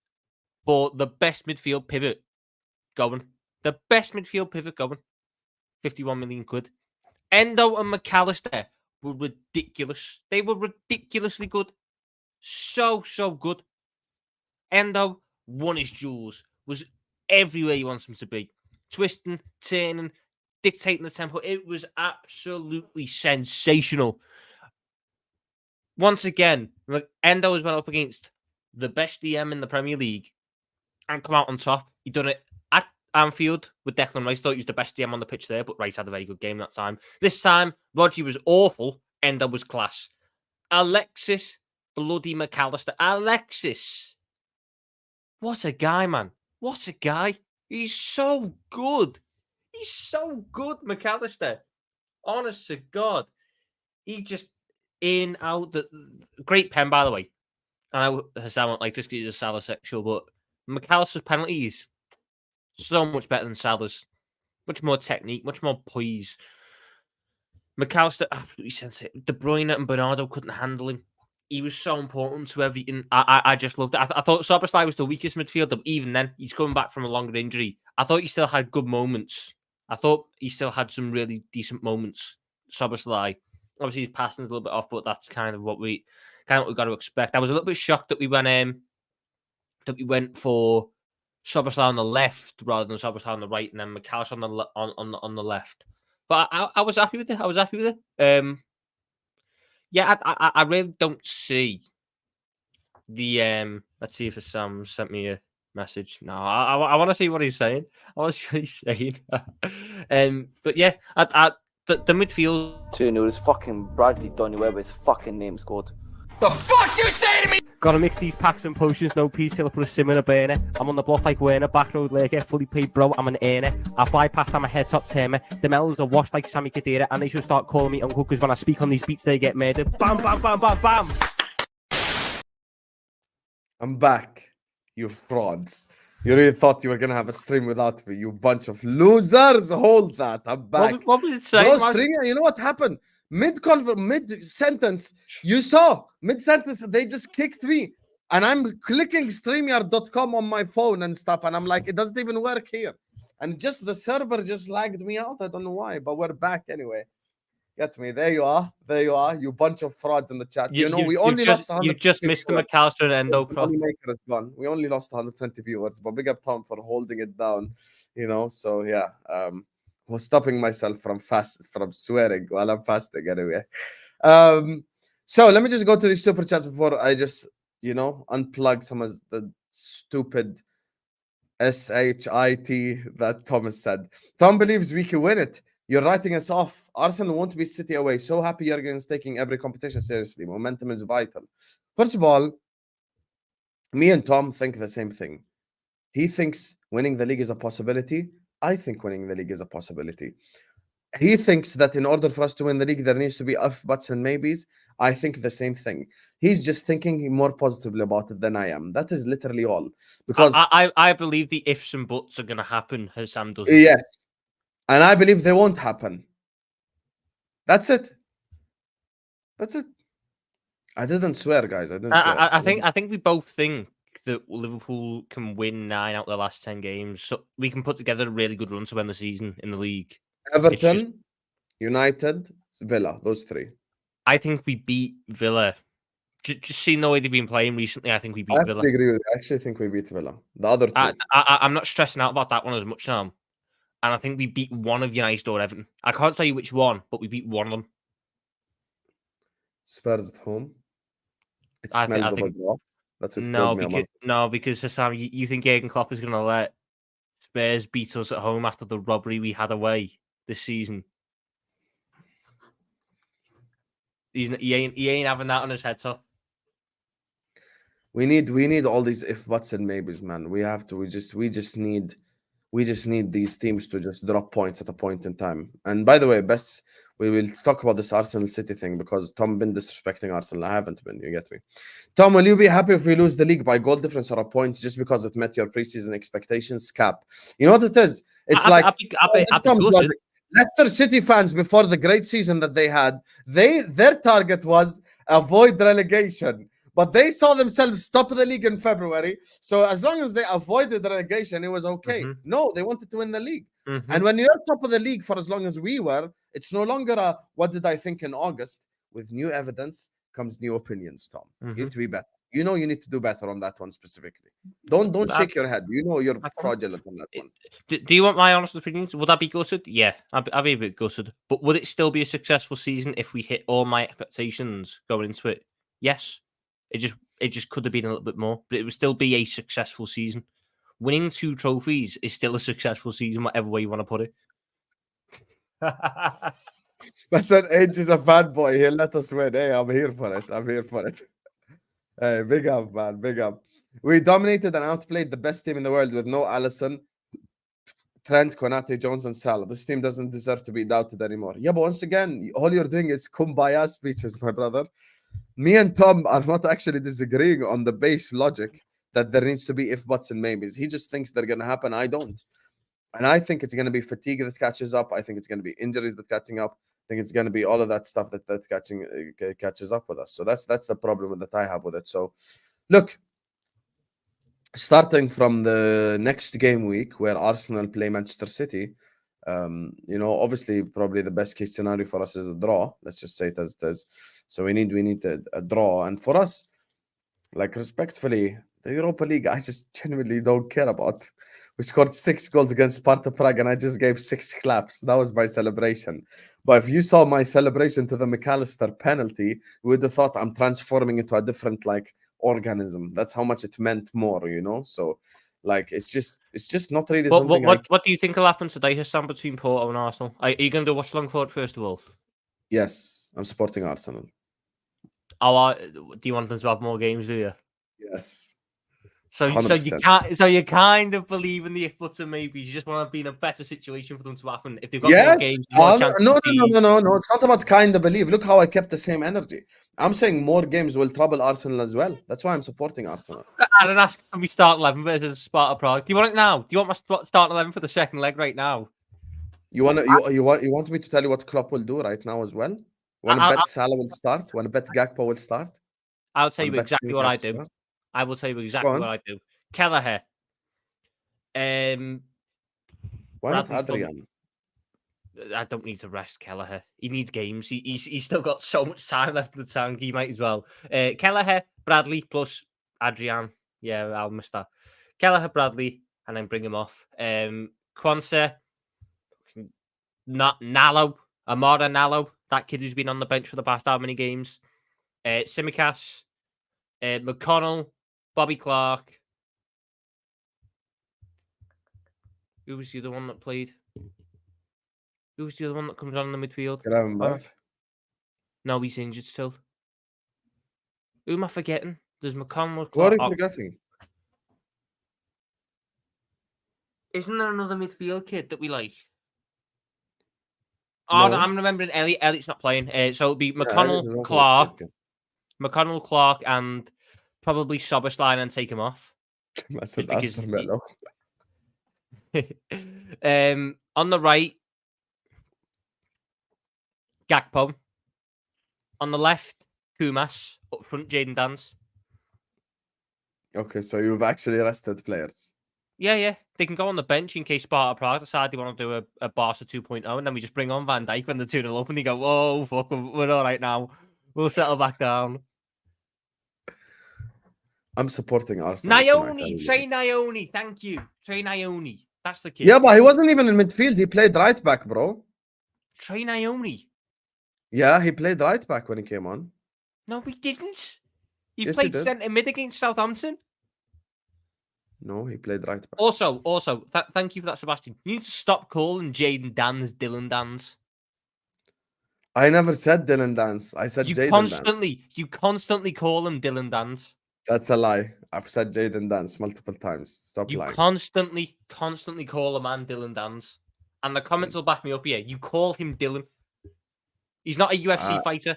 for the best midfield pivot going. The best midfield pivot going. 51 million quid. Endo and McAllister were ridiculous. They were ridiculously good. So good. Endo won his duels. Was everywhere he wants him to be. Twisting, turning, dictating the tempo. It was absolutely sensational. Once again, Endo has went up against the best DM in the Premier League and come out on top. He done it at Anfield with Declan Rice. Thought he was the best DM on the pitch there, but Rice had a very good game that time. This time, Rodri was awful. Endo was class. Alexis bloody McAllister. Alexis. What a guy, man. What a guy. He's so good. He's so good, McAllister. Honest to God. He just in, out. The great pen, by the way. I know Husam won't like this because he's a Salah sexual, but McAllister's penalties so much better than Salah's. Much more technique, much more poise. McAllister, absolutely sensitive. De Bruyne and Bernardo couldn't handle him. He was so important to everything. I just loved it. I thought Szoboszlai was the weakest midfielder, but even then, he's coming back from a longer injury. I thought he still had good moments. I thought he still had some really decent moments. Szoboszlai. Obviously, his passing's a little bit off, but that's kind of what we got to expect. I was a little bit shocked that we went for Szoboszlai on the left rather than Szoboszlai on the right, and then McAllister on the left. But I was happy with it. Yeah, I really don't see the Let's see if Sam sent me a message. No, I want to see what he's saying. I want to see what he's saying. But yeah, the midfield. 2-0 is fucking Bradley Donny Webber's fucking name scored. The fuck you say to me? Gotta mix these packs and potions, no peace till I put a sim in a burner. I'm on the block like Werner, back road Laker, fully paid bro, I'm an earner. I fly past, I'm a head top tamer. The melons are washed like Sammy Khedira, and they should start calling me uncle, because when I speak on these beats, they get murdered. Bam, bam, bam, bam, bam! I'm back, you frauds. You really thought you were going to have a stream without me, you bunch of losers. Hold that, I'm back. What was it saying? Bro, stream, you know what happened? Mid-sentence, you saw, mid-sentence, they just kicked me. And I'm clicking StreamYard.com on my phone and stuff, and I'm like, it doesn't even work here. And just the server just lagged me out. I don't know why, but we're back anyway. Get me. There you are. You bunch of frauds in the chat. We only lost 100. You just missed the McAllister and Endo Pro. We only lost 120 viewers, but big up Tom for holding it down. So yeah. Was stopping myself from swearing while I'm fasting anyway. So let me just go to these super chats before I just unplug some of the stupid shit that Thomas said. Tom believes we can win it. You're writing us off. Arsenal won't be City away. So happy Jurgen is taking every competition seriously. Momentum is vital. First of all, me and Tom think the same thing. He thinks winning the league is a possibility. I think winning the league is a possibility. He thinks that in order for us to win the league, there needs to be ifs, buts, and maybes. I think the same thing. He's just thinking more positively about it than I am. That is literally all. Because I believe the ifs and buts are going to happen. Husam doesn't. Yes. And I believe they won't happen. That's it. I didn't swear, guys. I didn't swear. I think we both think that Liverpool can win 9 out of the last 10 games. So we can put together a really good run to win the season in the league. Everton, United, Villa, those 3. I think we beat Villa. Just seeing the way they've been playing recently, I think we beat Villa. I agree with you. I actually think we beat Villa. The other 2. I'm not stressing out about that one as much now. And I think we beat one of United or Everton. I can't tell you which one, but we beat one of them. Spurs at home. It smells of a draw. That's what because Husam, you think Jurgen Klopp is going to let Spurs beat us at home after the robbery we had away this season? He ain't having that on his head top. We need all these if buts and maybes, man. We have to. We just need these teams to just drop points at a point in time. And by the way, we will talk about this Arsenal City thing because Tom been disrespecting Arsenal. I haven't been. You get me, Tom? Will you be happy if we lose the league by goal difference or a point just because it met your preseason expectations? Cap. You know what it is? It's Leicester City fans before the great season that they had. Their target was avoid relegation. But they saw themselves top of the league in February. So as long as they avoided relegation, it was okay. No, they wanted to win the league. And when you're top of the league for as long as we were, it's no longer a what did I think in August? With new evidence comes new opinions, Tom. You need to be better. You know you need to do better on that one specifically. Don't shake your head. You know you're fraudulent on that one. Do you want my honest opinions? Would I be gutted? Yeah, I'd be a bit gutted. But would it still be a successful season if we hit all my expectations going into it? Yes. It just could have been a little bit more, but it would still be a successful season. Winning 2 trophies is still a successful season, whatever way you want to put it. But that Age is a bad boy. He'll let us win. Hey, I'm here for it. Hey, big up, man. Big up. We dominated and outplayed the best team in the world with no Alisson, Trent, Konate, Jones, and Salah. This team doesn't deserve to be doubted anymore. Yeah, but once again, all you're doing is kumbaya speeches, my brother. Me and Tom are not actually disagreeing on the base logic that there needs to be if, buts, and maybes. He just thinks they're going to happen. I don't. And I think it's going to be fatigue that catches up. I think it's going to be injuries that catching up. I think it's going to be all of that stuff that catches up with us. So that's the problem that I have with it. So, look, starting from the next game week where Arsenal play Manchester City, obviously probably the best case scenario for us is a draw. Let's just say it as it is. So we need a draw. And for us, like respectfully, the Europa League, I just genuinely don't care about. We scored 6 goals against Sparta Prague and I just gave 6 claps. That was my celebration. But if you saw my celebration to the McAllister penalty, you would have thought I'm transforming into a different organism. That's how much it meant more, So it's just not really something. What do you think will happen today, Husam, between Porto and Arsenal? Are you going to watch along for it first of all? Yes, I'm supporting Arsenal. Oh, do you want them to have more games? Do you? Yes. So you kind of believe in the if buts and maybes. You just want to be in a better situation for them to happen. If they've got more games, more chances. No. It's not about kind of believe. Look how I kept the same energy. I'm saying more games will trouble Arsenal as well. That's why I'm supporting Arsenal. I don't ask. Can we start 11 versus Sparta Prague? Do you want it now? Do you want my start 11 for the second leg right now? You want me to tell you what Klopp will do right now as well? Want to bet Salah will start? Want to bet Gakpo will start? I'll tell you exactly what I do. I will tell you exactly what I do. Kelleher. Why not Adrian? I don't need to rest Kelleher. He needs games. He's still got so much time left in the tank. He might as well. Kelleher, Bradley plus Adrian. Yeah, I'll miss that. Kelleher, Bradley, and then bring him off. Quansah, Nallo, Amara Nallo. That kid who's been on the bench for the past how many games? Tsimikas, McConnell, Bobby Clark. Who was the other one that played? Who was the other one that comes on in the midfield? No, he's injured still. Who am I forgetting? There's McConnell. What are you forgetting? Isn't there another midfield kid that we like? Oh, no, I'm remembering Elliot. Elliot's not playing. So it'll be McConnell, Clark. McConnell, Clark, and probably Soberstein and take him off. On the right, Gakpo. On the left, Kumas. Up front, Jayden Dance. Okay, so you've actually rested players. Yeah. They can go on the bench in case Sparta Prague decide they want to do a Barca 2.0, and then we just bring on Van Dijk when they're 2-0 up, and they go, whoa, fuck, we're all right now. We'll settle back down. I'm supporting Arsenal. Trey Nione, thank you. Trey Nione. That's the kid. Yeah, but he wasn't even in midfield. He played right back, bro. Trey Nione. Yeah, he played right back when he came on. No, he didn't. He played centre mid against Southampton. No, he played right back. Also, thank you for that, Sebastian. You need to stop calling Jayden Dan's Dylan Dan's. I never said Dylan Dance. I said Jaden Dance. You constantly call him Dylan Dance. That's a lie. I've said Jaden Dance multiple times. Stop You lying. constantly call a man Dylan Dance. And the comments will back me up here. You call him Dylan. He's not a UFC fighter.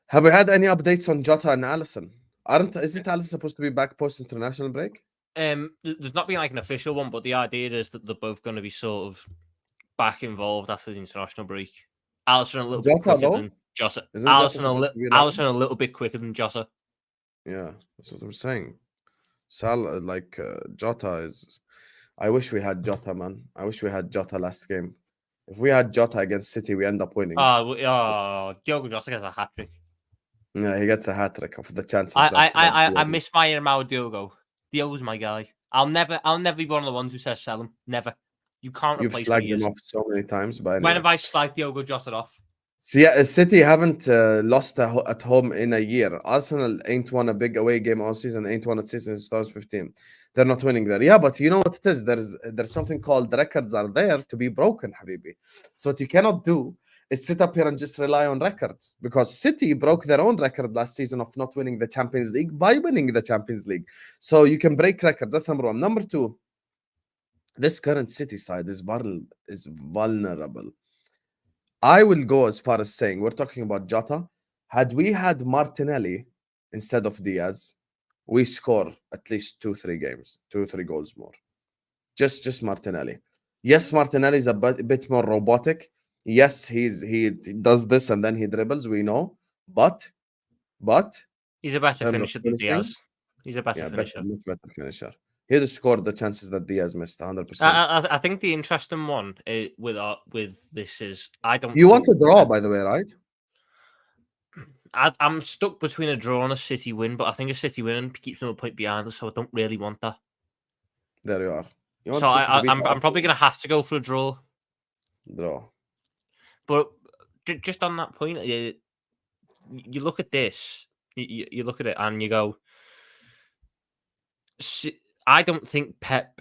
Have we had any updates on Jota and Allison? Isn't Allison supposed to be back post international break? There's not been like an official one, but the idea is that they're both going to be sort of back involved after the international break. Allison a little bit quicker than Jota. Allison a little bit quicker than Jota. Yeah, that's what I'm saying. Jota is. I wish we had Jota, man. I wish we had Jota last game. If we had Jota against City, we end up winning. Diogo Jota gets a hat trick. Yeah, he gets a hat trick of the chances. I miss my Irmão Diogo. Diogo's my guy. I'll never be one of the ones who says sell him. Never. You can't replace him. You've slagged him off so many times, but anyway. When have I slagged Diogo Jota off? See, City haven't lost at home in a year. Arsenal ain't won a big away game all season. Ain't won a season since 2015. They're not winning there. Yeah, but you know what it is? There's something called records are there to be broken, Habibi. So what you cannot do is sit up here and just rely on records, because City broke their own record last season of not winning the Champions League by winning the Champions League. So you can break records. That's number one. Number two, this current City side is vulnerable. I will go as far as saying, we're talking about Jota. Had we had Martinelli instead of Diaz, we score at least 2-3 goals more. Just Martinelli. Yes, Martinelli is a bit more robotic. Yes, he does this and then he dribbles, we know. But he's a better finisher than Diaz. He's a better finisher. Much better finisher. He'd have scored the chances that Diaz missed 100%. I think the interesting one with this is You want to draw, by the way, right? I'm stuck between a draw and a City win, but I think a City win keeps them a point behind us, so I don't really want that. There you are. So I'm probably going to have to go for a draw. But just on that point, you look at this, you look at it and you go, I don't think Pep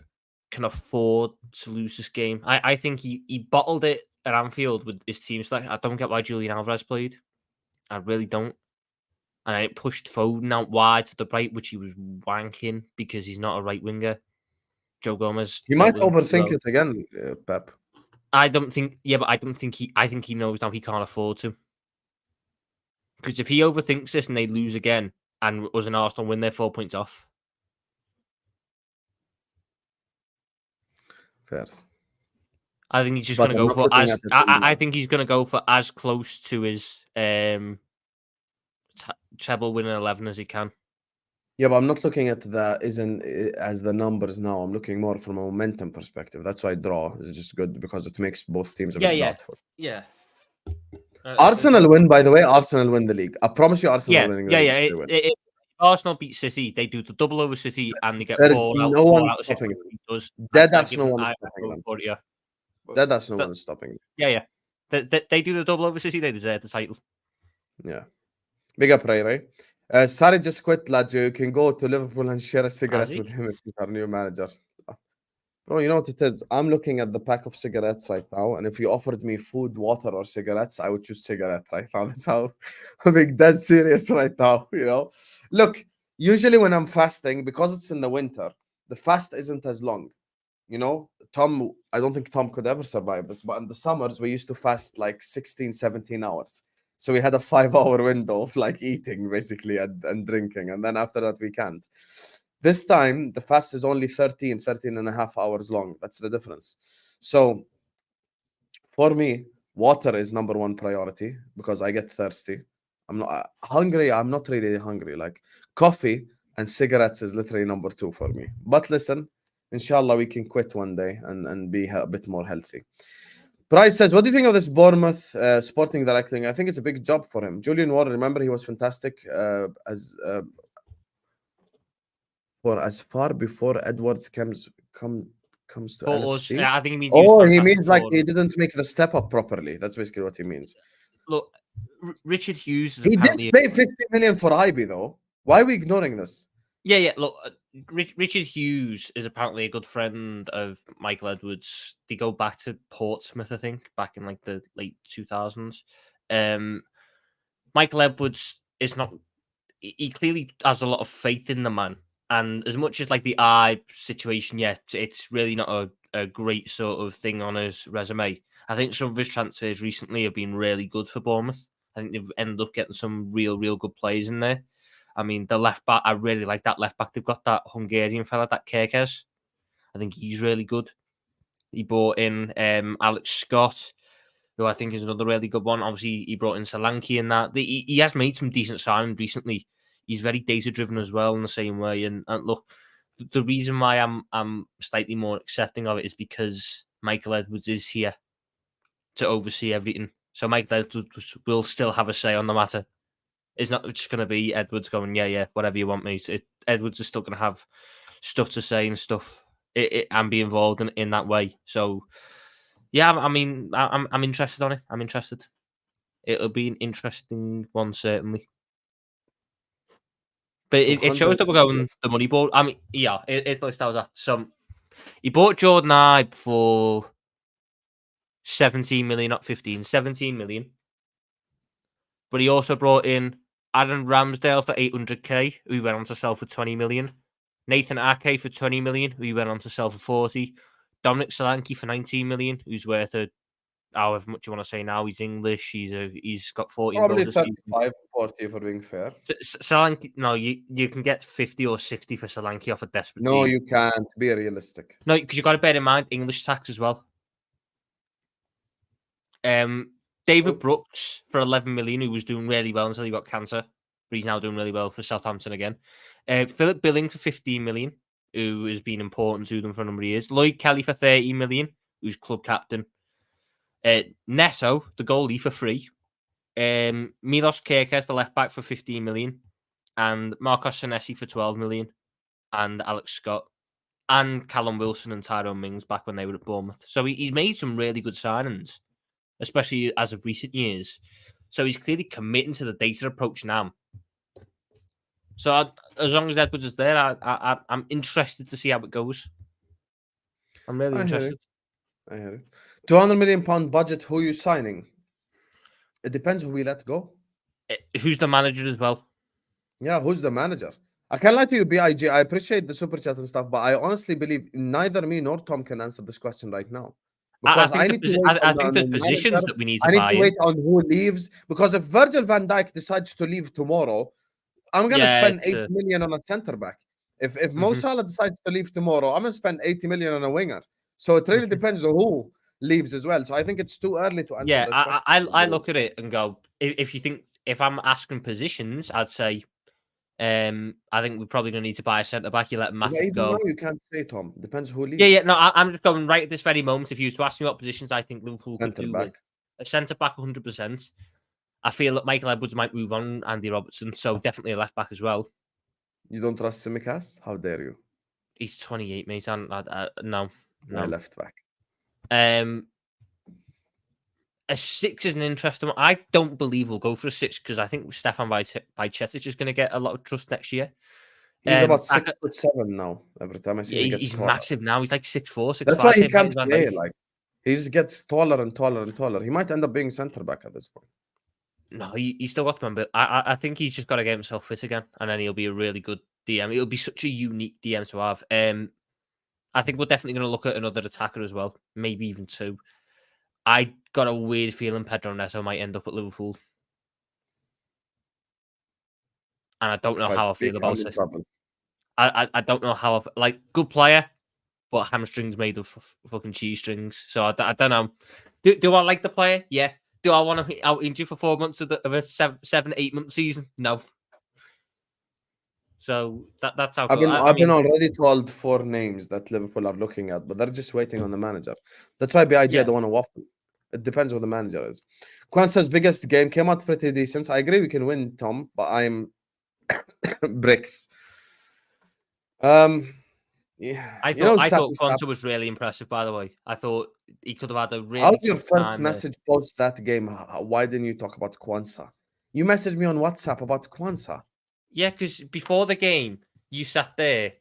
can afford to lose this game. I think he bottled it at Anfield with his team select. I don't get why Julian Alvarez played. I really don't. And it pushed Foden out wide to the right, which he was wanking because he's not a right winger. Joe Gomez. He might overthink it again, Pep. I think he knows now he can't afford to. Because if he overthinks this and they lose again, and us and Arsenal win, they're 4 points off. Pearce. I think he's just going to go for as. I think he's going to go for as close to his treble winning 11 as he can. Yeah, but I'm not looking at as the numbers now. I'm looking more from a momentum perspective. That's why draw is just good because it makes both teams a bit doubtful. Yeah. Arsenal win, by the way. Arsenal win the league. I promise you, Arsenal winning. If Arsenal beat City, they do the double over City and they get four out. No one stopping them. That's no one stopping them. That's no one stopping them. Yeah. They do the double over City. They deserve the title. Yeah. Big up, Ray. Sarri just quit, lads. You can go to Liverpool and share a cigarette with him if he's our new manager. Bro, you know what it is? I'm looking at the pack of cigarettes right now, and if you offered me food, water, or cigarettes, I would choose cigarette right now. That's how I'm being dead serious right now, you know? Look, usually when I'm fasting, because it's in the winter, the fast isn't as long. You know, I don't think Tom could ever survive this, but in the summers, we used to fast like 16, 17 hours. So we had a 5-hour window of like eating basically and drinking. And then after that, we can't. This time, the fast is only 13 and a half hours long. That's the difference. So for me, water is number one priority because I get thirsty. I'm not hungry. I'm not really hungry. Like coffee and cigarettes is literally number two for me. But listen, inshallah, we can quit one day and be a bit more healthy. Price says, what do you think of this Bournemouth sporting directing? I think it's a big job for him. Julian Ward, remember, he was fantastic for as far before Edwards comes to LFC. Yeah, I think he means. He means like he didn't make the step up properly. That's basically what he means. Look, Richard Hughes. He did pay 50 million for Ibe though. Why are we ignoring this? Yeah. Look, Richard Hughes is apparently a good friend of Michael Edwards. They go back to Portsmouth, I think, back in like the late 2000s. Michael Edwards is not. He clearly has a lot of faith in the man, and as much as like the eye situation, yeah, it's really not a great sort of thing on his resume. I think some of his transfers recently have been really good for Bournemouth. I think they've ended up getting some real good players in there. I mean, the left back, I really like that left back. They've got that Hungarian fella, that Kerkez. I think he's really good. He brought in Alex Scott, who I think is another really good one. Obviously, he brought in Solanke in that. He has made some decent signings recently. He's very data-driven as well in the same way. And look, the reason why I'm slightly more accepting of it is because Michael Edwards is here to oversee everything. So Michael Edwards will still have a say on the matter. It's not just going to be Edwards going, yeah, whatever you want, mate. Edwards is still going to have stuff to say and stuff and be involved in that way. So, yeah, I mean, I'm interested on it. I'm interested. It'll be an interesting one, certainly. But it shows that we're going the money board. I mean, yeah, it's like I was at. So he bought Jordan Ibe for 17 million, not 15, 17 million. But he also brought in Aaron Ramsdale for 800k, who he went on to sell for 20 million. Nathan Ake for 20 million, who he went on to sell for 40. Dominic Solanke for 19 million, who's worth however much you want to say now. He's English. He's got 14 Probably goals. 35, 40 for being fair. Solanke, no, you can get 50 or 60 for Solanke off a desperate No, team. you can't. Be realistic. No, because you got to bear in mind English tax as well. David Brooks for 11 million, who was doing really well until he got cancer, but he's now doing really well for Southampton again. Philip Billing for 15 million, who has been important to them for a number of years. Lloyd Kelly for 30 million, who's club captain. Neto, the goalie, for free. Milos Kerkez, the left back, for 15 million. And Marcos Senesi for 12 million. And Alex Scott. And Callum Wilson and Tyrone Mings back when they were at Bournemouth. So he's made some really good signings, especially as of recent years. So he's clearly committing to the data approach now. So as long as Edwards is there, I'm interested to see how it goes. I'm really interested. I hear it. 200 million pound budget. Who you signing? It depends who we let go. Who's the manager as well? Yeah, who's the manager? I can't lie to you, BIG. I appreciate the super chat and stuff, but I honestly believe neither me nor Tom can answer this question right now. Because I think there's positions that we need to buy. I need to wait on who leaves, because if Virgil van Dijk decides to leave tomorrow, I'm gonna spend 80 million on a centre back. If Mo Salah decides to leave tomorrow, I'm gonna spend 80 million on a winger. So it really depends on who leaves as well. So I think it's too early to answer. Yeah, I look at it and go, if I'm asking positions, I'd say I think we're probably going to need to buy a centre back. You let Matip go. No, you can't say, Tom. Depends who leaves. Yeah. No, I'm just going right at this very moment. If you were to ask me what positions I think Liverpool could do with a centre back, 100%. I feel that Michael Edwards might move on, Andy Robertson, so definitely a left back as well. You don't trust Tsimikas? How dare you? He's 28, mate. No. My left back. A 6 is an interesting one. I don't believe we'll go for a 6 because I think Stefan Bajcetic is going to get a lot of trust next year. He's about 6'7" now. Every time I see him, he's massive now. He's like 6'4", 6'5". That's why he can't play. Like, he just gets taller and taller and taller. He might end up being centre back at this point. No, he's still got to remember. I think he's just got to get himself fit again, and then he'll be a really good DM. It'll be such a unique DM to have. I think we're definitely going to look at another attacker as well, maybe even 2. I got a weird feeling Pedro Neto might end up at Liverpool. And I don't know how I feel about it. I don't know how good player, but hamstrings made of fucking cheese strings. So I don't know. Do I like the player? Yeah. Do I want to be out injured for 4 months of a 7-8 month season? No. So that's how I've been already told 4 names that Liverpool are looking at, but they're just waiting on the manager. That's why BIG don't want to waffle. It depends who the manager is. Kwanzaa's biggest game came out pretty decent. I agree we can win, Tom, but I'm bricks. Yeah. I thought Kwanzaa was really impressive, by the way. I thought he could have had a really. How's your first message post that game? Why didn't you talk about Kwanzaa? You messaged me on WhatsApp about Kwanzaa. Yeah, because before the game, you sat there.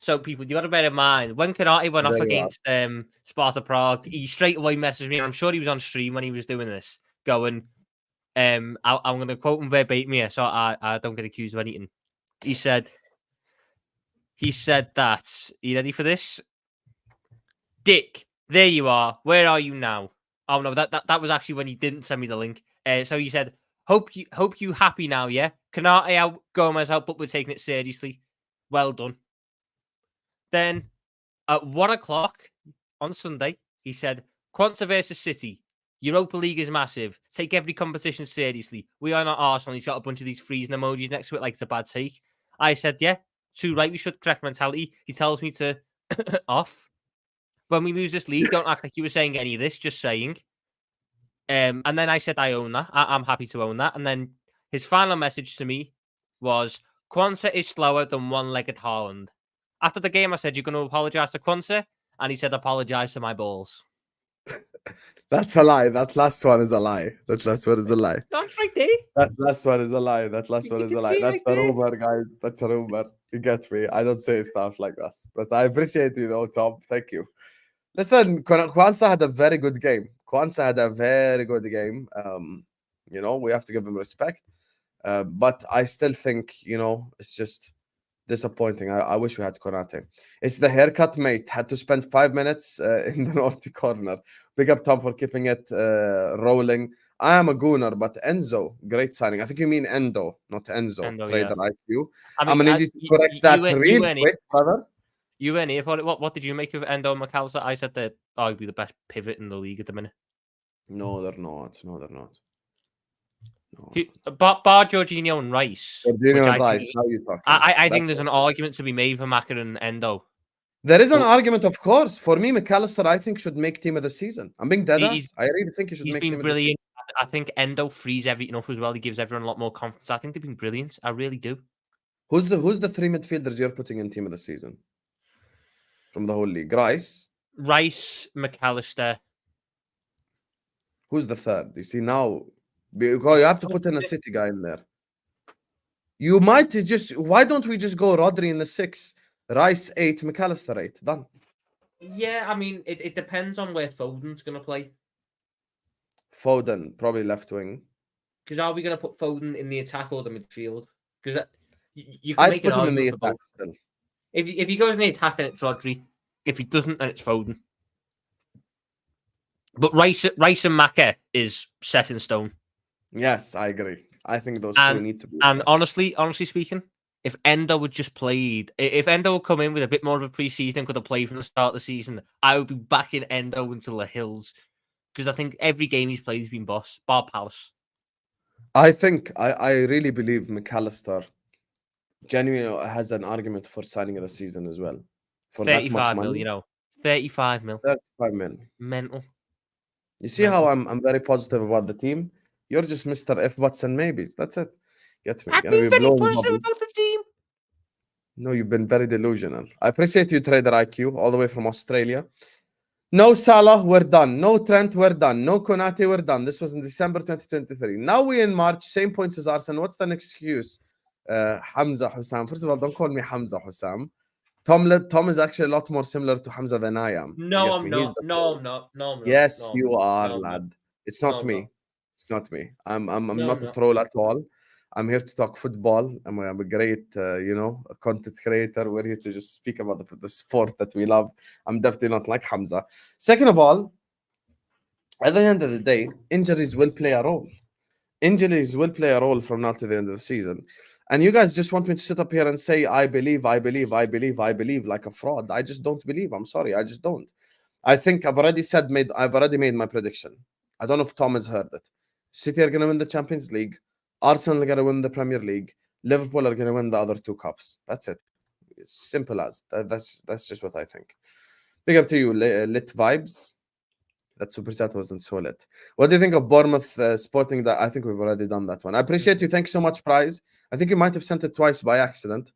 So people, you got to bear in mind when Konate went off There you are. against Sparta Prague, he straight away messaged me, and I'm sure he was on stream when he was doing this, going, I'm going to quote him verbatim here, so I don't get accused of anything. He said that, are you ready for this? Dick, there you are. Where are you now? Oh no, that was actually when he didn't send me the link. So he said, hope you happy now, yeah? Konate out, Gomez out, but we're taking it seriously. Well done. Then at 1 o'clock on Sunday, he said, Quanta versus City. Europa League is massive. Take every competition seriously. We are not Arsenal. He's got a bunch of these freezing emojis next to it like it's a bad take. I said, yeah, too right. We should correct mentality. He tells me to off. When we lose this league, don't act like you were saying any of this, just saying. And then I said, I own that. I'm happy to own that. And then his final message to me was, Quanta is slower than one-legged Haaland. After the game, I said, you're going to apologise to Quanta? And he said, apologise to my balls. That's a lie. That last one is a lie. That last one is a lie. That's right there. That last one is a lie. That last one is a lie. That's a rumor, guys. That's a rumor. You get me. I don't say stuff like that. But I appreciate you, though, Tom. Thank you. Listen, Kwanzaa had a very good game. Kwanzaa had a very good game. You know, we have to give him respect. But I still think, you know, it's just disappointing. I wish we had Konate. It's the haircut, mate. Had to spend 5 minutes in the naughty corner. Big up Tom for keeping it rolling. I am a gooner, but Enzo, great signing. I think you mean Endo, not Enzo. Trader IQ. I'm gonna need you to correct that real quick, brother. You weren't here for it. What did you make of Endo and McAllister? I said they're arguably the best pivot in the league at the minute. No, they're not. No, they're not. No. Bar Jorginho and Rice. Jorginho and Rice. How you talking? I think there's an argument to be made for Machin and Endo. There is an argument, of course. For me, McAllister, I think, should make team of the season. I'm being dead ass. I really think he should make team of the season. He's been brilliant. I think Endo frees everything up as well. He gives everyone a lot more confidence. I think they've been brilliant. I really do. Who's the three midfielders you're putting in team of the season? From the whole league. Rice, McAllister. Who's the third? You see now, because you have to put in a City guy in there. You might just. Why don't we just go Rodri in the 6, Rice 8, McAllister 8? Done. Yeah, I mean, it depends on where Foden's going to play. Foden, probably left wing. Because are we going to put Foden in the attack or the midfield? Because you can I'd make put an him in the argument for attack both. still. If he goes in the attack, then it's Rodri. If he doesn't, then it's Foden. But Rice and Maka is set in stone. Yes, I agree. I think those two need to be. And honestly speaking, if Endo would just played, if Endo would come in with a bit more of a pre-season and could have played from the start of the season, I would be backing Endo until the hills. Because I think every game he's played, he's been boss. Bar Palace. I think, I really believe McAllister genuinely has an argument for signing of the season as well. For 35 that much money. mil, you know. 35 mil. 35 mil. Mental. You see how I'm very positive about the team? You're just Mr. F buts and maybes. That's it. Get me. I've been very positive about the team. No, you've been very delusional. I appreciate you, Trader IQ, all the way from Australia. No Salah, we're done. No Trent, we're done. No Konate, we're done. This was in December 2023. Now we're in March, same points as Arsenal. What's the next excuse? Hamza Husam. First of all, don't call me Hamza Husam. Tom is actually a lot more similar to Hamza than I am. No, I'm not. No, I'm not. No, I'm not. Yes, you are, lad. It's not me. It's not me. I'm not a troll at all. I'm here to talk football. I'm a great, content creator. We're here to just speak about the sport that we love. I'm definitely not like Hamza. Second of all, at the end of the day, injuries will play a role. Injuries will play a role from now to the end of the season. And you guys just want me to sit up here and say, I believe, like a fraud. I just don't believe. I'm sorry. I just don't. I think I've already made my prediction. I don't know if Tom has heard it. City are going to win the Champions League. Arsenal are going to win the Premier League. Liverpool are going to win the other 2 cups. That's it. It's simple as. That's just what I think. Big up to you, Lit Vibes. That super chat wasn't so lit. What do you think of Bournemouth Sporting? That I think we've already done that one. I appreciate you. Thank you so much, Prize. I think you might have sent it twice by accident.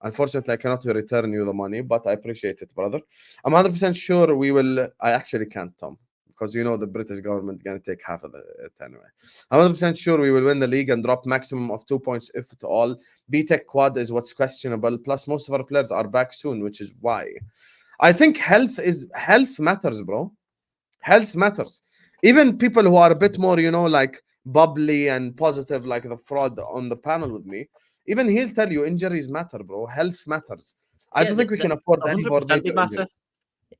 Unfortunately, I cannot return you the money, but I appreciate it, brother. I'm 100% sure we will. I actually can't, Tom, because you know the British government going to take half of it anyway. I'm 100% sure we will win the league and drop maximum of 2 points if at all. B-Tech quad is what's questionable. Plus, most of our players are back soon, which is why. I think health matters, bro. Health matters. Even people who are a bit more, you know, like bubbly and positive, like the fraud on the panel with me, even he'll tell you injuries matter, bro. Health matters. I don't think we can afford any more 100% they major matter. injuries.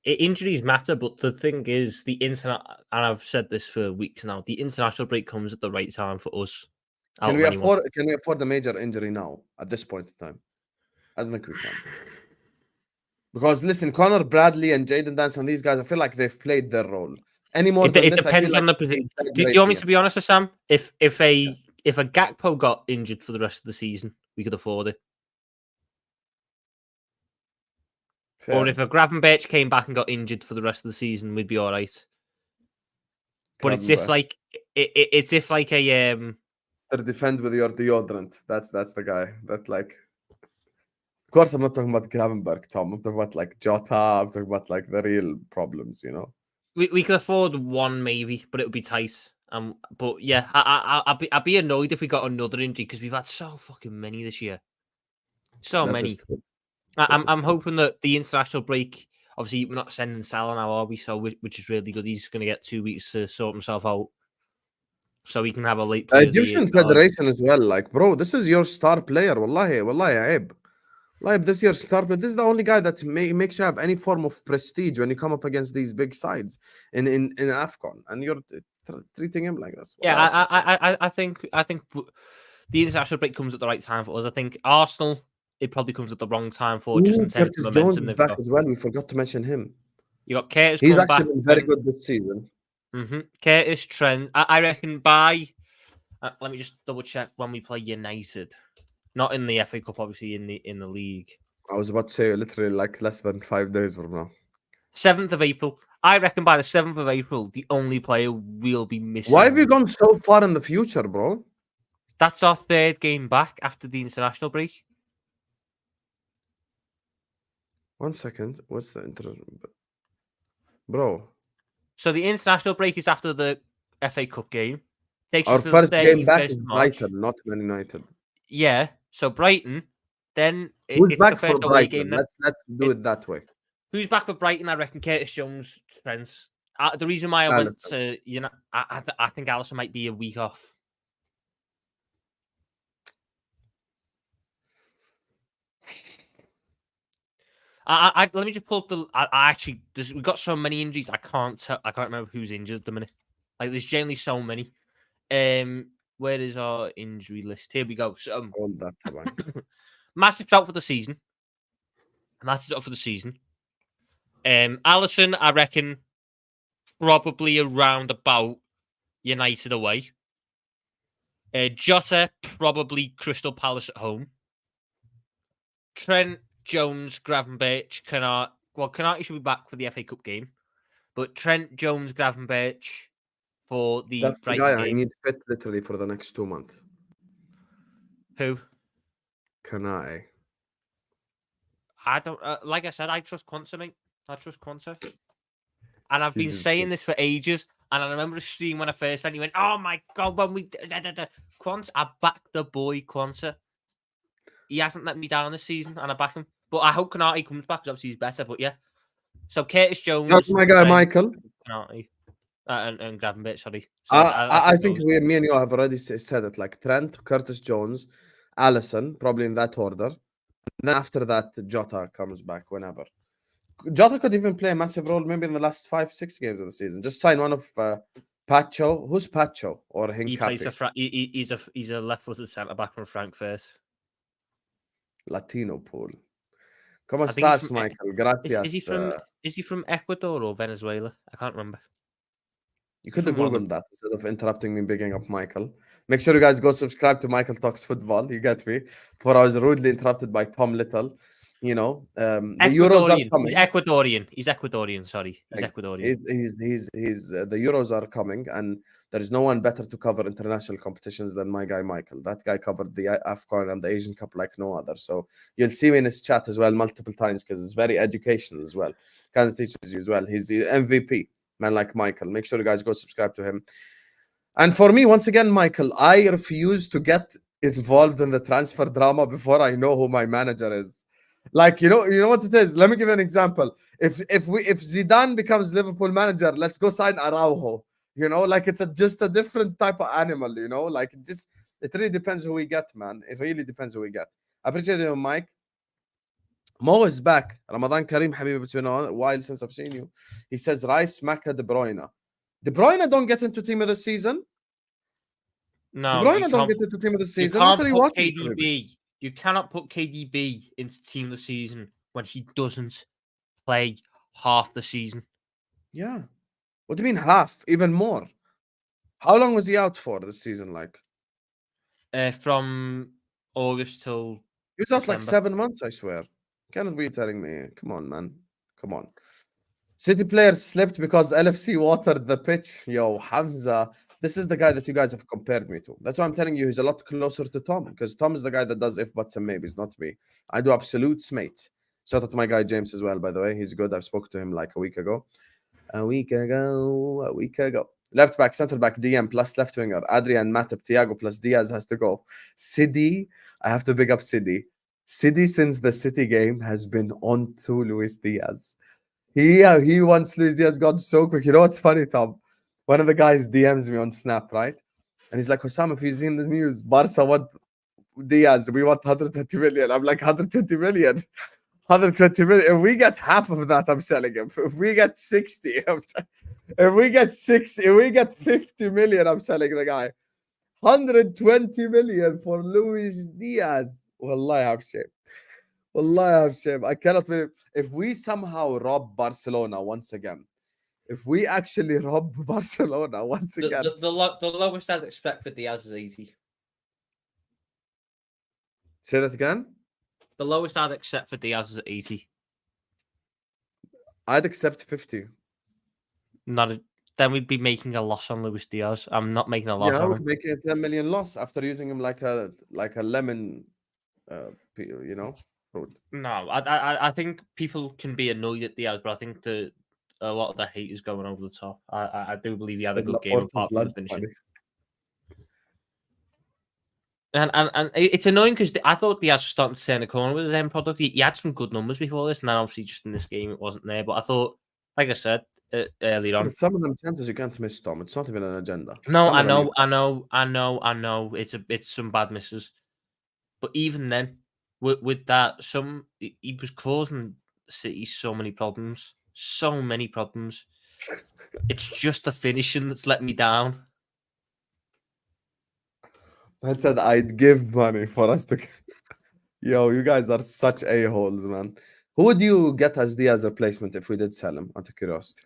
Injuries matter, but the thing is, and I've said this for weeks now, the international break comes at the right time for us. Can we afford a major injury now at this point in time? I don't think we can. Because listen, Connor Bradley and Jaden Dance and these guys, I feel like they've played their role. Any more than It this, depends on the position. Do you want me to be honest, Sam? If a Gakpo got injured for the rest of the season, we could afford it. Fair. Or if a Gravenberch came back and got injured for the rest of the season, we'd be all right. But it's if like a Start defend with your deodorant. That's the guy. That like. Of course, I'm not talking about Gravenberch, Tom. I'm talking about like Jota. I'm talking about like the real problems, you know. We could afford one maybe, but it would be tight. But yeah, I'd be annoyed if we got another injury because we've had so fucking many this year. So That many. is true. I'm hoping that the international break. Obviously, we're not sending Salah now, are we? So which is really good. He's going to get 2 weeks to sort himself out, so he can have a late player of the year Egyptian card. Federation as well. Like, bro, this is your star player. Wallahi, aib. Like this year's star player. This is the only guy that makes you have any form of prestige when you come up against these big sides in AFCON, and you're treating him like this. Yeah, I think the international break comes at the right time for us. I think Arsenal, it probably comes at the wrong time for just in terms Curtis of Jones momentum is they've back got. as well. We forgot to mention him. You got Curtis. He's coming actually back been very good this season. Curtis, Trent. I reckon by. Let me just double check when we play United. Not in the FA Cup, obviously in the league. I was about to say literally like less than 5 days from now. 7th of April. I reckon by the 7th of April, the only player we'll be missing. Why have you gone so far in the future, bro? That's our 3rd game back after the international break. 1 second. What's the bro? So the international break is after the FA Cup game. Takes Our us to first the game back 31st is of March. Brighton, not Man United. Yeah. So Brighton. Then Who's it's back the for first away Brighton? game. Then. Let's do it that way. Who's back for Brighton? I reckon Curtis Jones, Trent. The reason why I went to, you know, I think Alisson might be a week off. Let me just pull up the. I actually, we've got so many injuries. I can't remember who's injured at the minute. Like, there's generally so many. Where is our injury list? Here we go. So, All that Massive out for the season. Massive out for the season. Alisson, I reckon, probably around about United away. Jota, probably Crystal Palace at home. Trent, Jones, Gravenberch, Canart. Well, Canart should be back for the FA Cup game. But Trent, Jones, Gravenberch for the That's the Brighton guy game. I need fit literally for the next 2 months. Who? Kanai. I don't. Like I said, I trust Quanta, mate. I trust Quanta. And I've been saying this for ages. And I remember a stream when I first started, you went, oh my God, when we... Quanta, I back the boy, Quanta. He hasn't let me down this season, and I back him. But I hope Canati comes back, because obviously he's better. But yeah. So Curtis Jones... That's my guy, Michael. Canati. And Gravenberch, sorry. So I think me and you have already said it. Like Trent, Curtis Jones, Alisson, probably in that order. And then after that, Jota comes back whenever. Jota could even play a massive role maybe in the last 5-6 games of the season. Just sign one of Pacho. Who's Pacho? Or Hincapi? He plays he's a left-footed centre-back from Frankfurt. Latino pool. ¿Cómo estás, Michael? Gracias. Is he from Ecuador or Venezuela? I can't remember. You could have Googled that instead of interrupting me bigging up Michael. Make sure you guys go subscribe to Michael Talks Football. You get me? Before I was rudely interrupted by Tom Little. You know, the Euros are coming. He's Ecuadorian. Sorry, he's Ecuadorian. He's the Euros are coming, and there is no one better to cover international competitions than my guy Michael. That guy covered the AFCON and the Asian Cup like no other. So you'll see me in his chat as well multiple times because it's very educational as well. Kind of teaches you as well. He's the MVP. Man like Michael. Make sure you guys go subscribe to him. And for me, once again, Michael, I refuse to get involved in the transfer drama before I know who my manager is. Like, you know what it is. Let me give you an example. If Zidane becomes Liverpool manager, let's go sign Araujo. You know, like it's just a different type of animal. You know, like it really depends who we get, man. It really depends who we get. I appreciate you, Mike. Mo is back. Ramadan Kareem, Habibi, it's been a while since I've seen you. He says Rice, Maka, De Bruyne. De Bruyne don't get into team of the season. No, De Bruyne don't get into team of the season. You can't What are you put watching, KDB. You cannot put KDB into team of the season when he doesn't play half the season. Yeah. What do you mean half? Even more. How long was he out for this season? Like from August till he was out December. like 7 months, I swear. Cannot be telling me. Come on, man. Come on. City players slipped because LFC watered the pitch. Yo, Hamza. This is the guy that you guys have compared me to. That's why I'm telling you he's a lot closer to Tom. Because Tom is the guy that does if, buts, and maybes, not me. I do absolutes, mate. Shout out to my guy James as well, by the way. He's good. I've spoken to him like a week ago. Left back, centre back, DM plus left winger. Adrian, Matip, Thiago plus Diaz has to go. Sidi, I have to big up Sidi. Sidi, since the City game, has been on to Luis Diaz. He wants Luis Diaz gone so quick. You know what's funny, Tom? One of the guys DMs me on Snap, right? And he's like, Husam, if you've seen the news, Barca want Diaz. We want 120 million. I'm like, 120 million? 120 million. If we get half of that, I'm selling him. If we get 60, if we get 50 million, I'm selling the guy. 120 million for Luis Diaz. Wallahi, I have shame. Wallahi, I have shame. I cannot believe if we somehow rob Barcelona once again. If we actually rob Barcelona once again. The lowest I'd expect for Diaz is 80. Say that again? The lowest I'd accept for Diaz is 80. I'd accept 50. Then we'd be making a loss on Luis Diaz. I'm not making a loss Yeah, on we're him. making a 10 million loss after using him like a lemon, you know, fruit. No, I think people can be annoyed at Diaz, but I think a lot of the hate is going over the top. I do believe he had a good game apart from the finishing. And it's annoying because I thought Diaz was starting to turn a corner with his end product. He had some good numbers before this, and then obviously just in this game it wasn't there. But I thought, like I said earlier on, but some of them chances you can't miss, Tom. It's not even an agenda. No, I know. It's some bad misses, but even then, with that, he was causing City so many problems. It's just the finishing that's let me down. I said I'd give money for us to. Yo, you guys are such a-holes, man. Who would you get as Diaz replacement if we did sell him? Out of curiosity.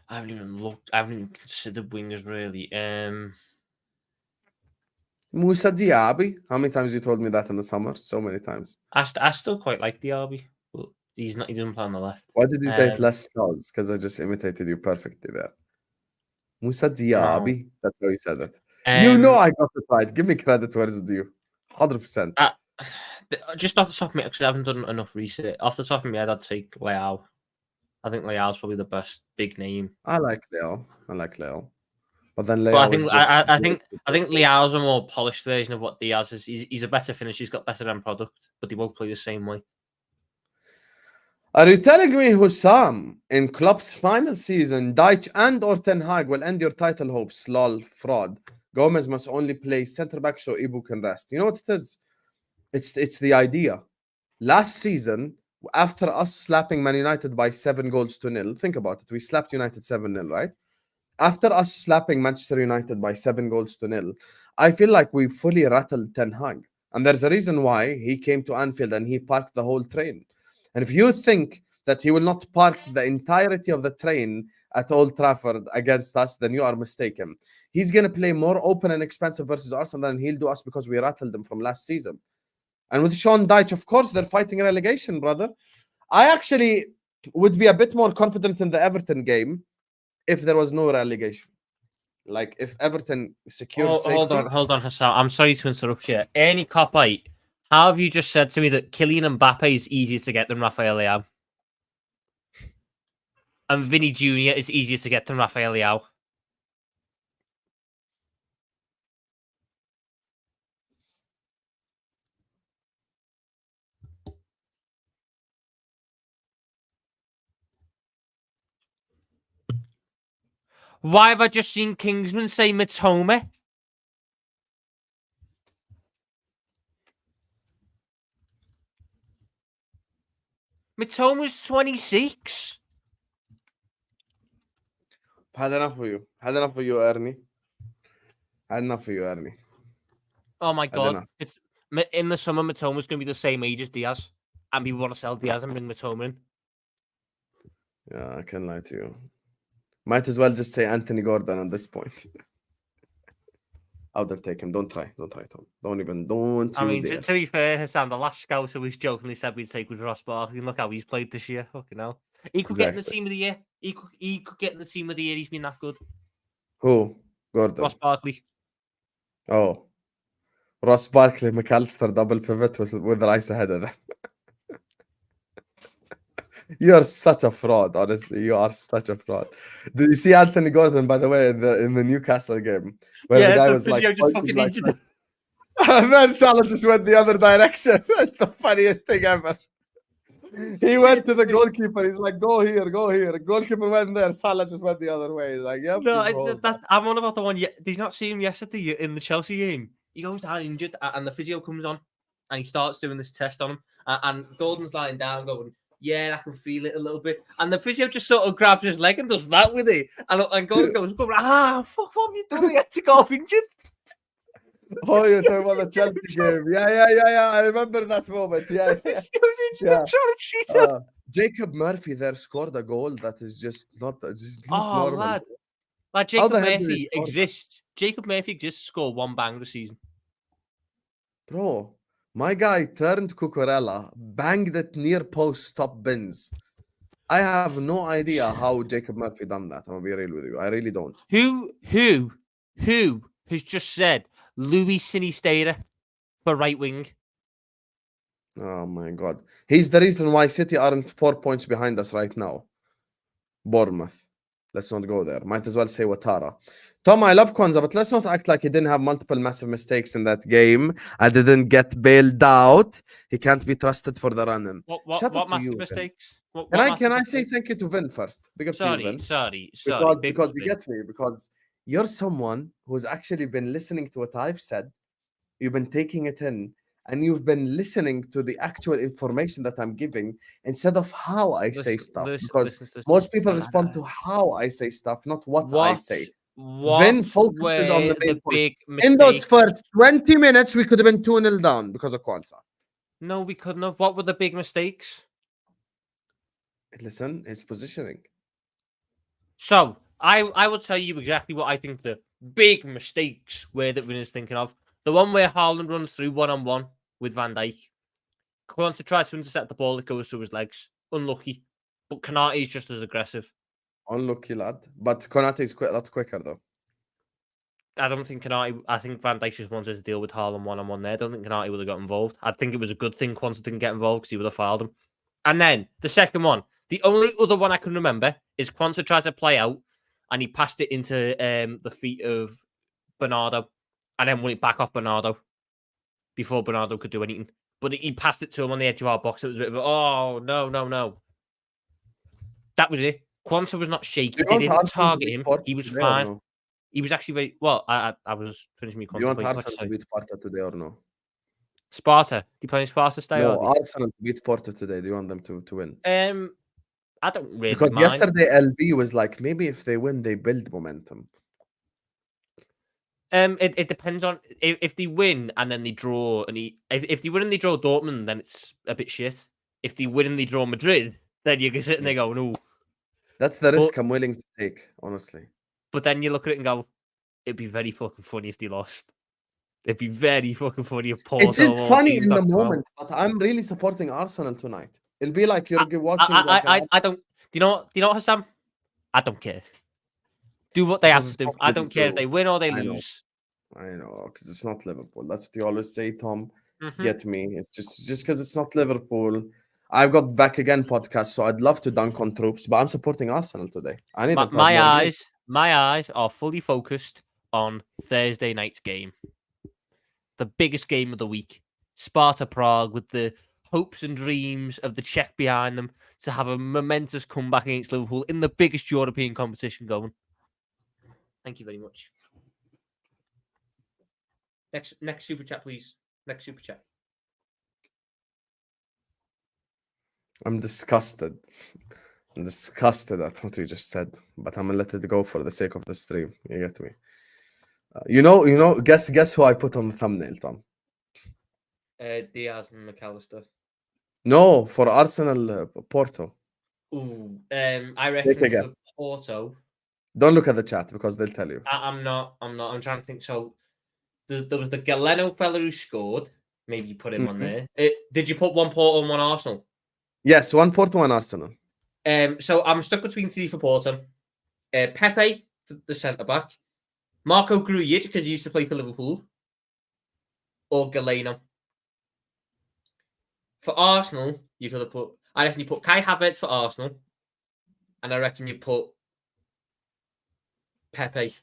I haven't even looked. I haven't even considered wingers really. Musa Diaby. How many times you told me that in the summer? So many times. I still quite like Diaby, but he's not. He doesn't play on the left. Why did you say it less stars? Because I just imitated you perfectly there. Musa Diaby. No. That's how you said it. You know I got it right. Give me credit where it's due. 100%. Just off the top of my head, because I haven't done enough research. Off the top of my head, I'd say Leao. I think Leao's probably the best big name. I like Leo. But then Leo. But I think Leao's a more polished version of what Diaz is. He's a better finisher. He's got better end product, but they both play the same way. Are you telling me, Husam, in Klopp's final season, Deitch and or Ten Hag will end your title hopes? Lol, fraud. Gomez must only play centre back so Ibu can rest. You know what it is? It's the idea. Last season, after us slapping Man United by 7-0, think about it. We slapped United 7-0, right? After us slapping Manchester United by 7-0, I feel like we fully rattled Ten Hag. And there's a reason why he came to Anfield and he parked the whole train. And if you think that he will not park the entirety of the train at Old Trafford against us, then you are mistaken. He's going to play more open and expensive versus Arsenal than he'll do us because we rattled them from last season. And with Sean Dyche, of course, they're fighting relegation, brother. I actually would be a bit more confident in the Everton game if there was no relegation. Like, if Everton secured safety. Hold on, Hassan. I'm sorry to interrupt you. Any cop-out, how have you just said to me that Kylian Mbappe is easier to get than Rafael Leao? And Vinny Jr. is easier to get than Rafael Leao. Why have I just seen Kingsman say Mitoma? Mitoma's 26. Had enough of you. Had enough of you, Ernie. Had enough of you, Ernie. Oh my Had god! enough. It's in the summer. Mitoma's going to be the same age as Diaz, and people want to sell Diaz and bring Mitoma in. Yeah, I can't lie to you. Might as well just say Anthony Gordon at this point. I wouldn't take him. Don't try. Don't try, Tom. Don't I mean, dare. to be fair, Husam, the last scout who was jokingly said we'd take was Ross Barkley. Look how he's played this year. Fucking hell. He could get in the Exactly. team of the year. He could get in the team of the year. He's been that good. Who? Gordon. Ross Barkley. Oh. Ross Barkley, McAllister, double pivot with Rice ahead of them. You're such a fraud, honestly. You are such a fraud. Did you see Anthony Gordon, by the way, in the Newcastle game? Where the guy was like, just fucking like injured. and then Salah just went the other direction. That's the funniest thing ever. He went to the goalkeeper. He's like, go here, go here. The goalkeeper went there. Salah just went the other way. He's like, yep. No, I'm on about the one. Did you not see him yesterday in the Chelsea game? He goes down injured, and the physio comes on, and he starts doing this test on him. And Gordon's lying down, going, "Yeah, I can feel it a little bit." And the physio just sort of grabs his leg and does that with it. And Gordon goes, "Fuck, what have you done? He had to go off injured." Oh, you're talking about the Chelsea game. Yeah. I remember that moment. Yeah. He goes injured and trying to cheat him. Jacob Murphy there scored a goal that is just not normal. Lad. Like Jacob Murphy exists. Jacob Murphy exists to score one bang this season. Bro, my guy turned Cucurella, banged it near post, top bins. I have no idea how Jacob Murphy done that. I'm gonna be real with you. I really don't. Who has just said Louis Sinisterra for right wing? Oh my god. He's the reason why City aren't 4 points behind us right now. Bournemouth. Let's not go there. Might as well say Ouattara. Tom, I love Kwanzaa, but let's not act like he didn't have multiple massive mistakes in that game. I didn't get bailed out. He can't be trusted for the run-in. What massive mistakes? Can I say thank you to Vin first? Big up to you, Vin. Sorry. Because you get me. Because you're someone who's actually been listening to what I've said. You've been taking it in. And you've been listening to the actual information that I'm giving instead of how I say stuff. Because most people respond to how I say stuff, not what I say. Then focuses on the big point. In those first 20 minutes, we could have been 2-0 down because of Kwanzaa. No, we couldn't have. What were the big mistakes? Listen, his positioning. So, I will tell you exactly what I think the big mistakes were that Vin is thinking of. The one where Haaland runs through one-on-one with Van Dijk. Kwanzaa tries to intercept the ball that goes through his legs. Unlucky. But Konate is just as aggressive. Unlucky, lad. But Konate is a lot quicker, though. I don't think Konate... I think Van Dijk just wanted to deal with Haaland one-on-one there. I don't think Konate would have got involved. I think it was a good thing Kwanzaa didn't get involved because he would have fouled him. And then, the second one. The only other one I can remember is Kwanzaa tried to play out and he passed it into the feet of Bernardo and then won it back off Bernardo before Bernardo could do anything. But he passed it to him on the edge of our box. It was a bit of oh, no. That was it. Kwanzaa was not shaky. They didn't target him. He was fine. No? He was actually very... Well, I was finishing my Kwanzaa. Do you want Arsenal to beat Sparta today or no? Sparta? Do you play Sparta today? No, Arsenal to beat Porto today. Do you want them to win? I don't really because mind. Yesterday LB was like, maybe if they win, they build momentum. It depends on if they win and then they draw, and if they win and they draw Dortmund, then it's a bit shit. If they win and they draw Madrid, then you can sit and they go, no. That's the risk I'm willing to take, honestly. But then you look at it and go, it'd be very fucking funny if they lost. It'd be very fucking funny if Porto. It is funny in the moment, but I'm really supporting Arsenal tonight. It'll be like you're watching. I don't. Do you know what, Husam? I don't care. Do what they have to do. I don't care if they win or they lose. I know, because it's not Liverpool. That's what you always say, Tom. Get me? It's just because it's not Liverpool. I've got Back Again podcast, so I'd love to dunk on troops, but I'm supporting Arsenal today. I need My, them to have more goals. my eyes are fully focused on Thursday night's game. The biggest game of the week. Sparta Prague, with the hopes and dreams of the Czech behind them to have a momentous comeback against Liverpool in the biggest European competition going. Thank you very much. Next super chat, please. Next super chat. I'm disgusted. I'm disgusted at what you just said, but I'm gonna let it go for the sake of the stream. You get me? You know. Guess who I put on the thumbnail, Tom? Diaz and McAllister. No, for Arsenal, Porto. Ooh, I reckon for Porto. Don't look at the chat because they'll tell you. I'm not. I'm trying to think. So there was the Galeno fella who scored. Maybe you put him on there. Did you put one Porto and one Arsenal? Yes, one Porto, one Arsenal. So I'm stuck between 3 for Porto. Pepe for the centre back. Marco Grujic, because he used to play for Liverpool. Or Galeno. For Arsenal, you could have put... I reckon you put Kai Havertz for Arsenal. And I reckon you put Pepe.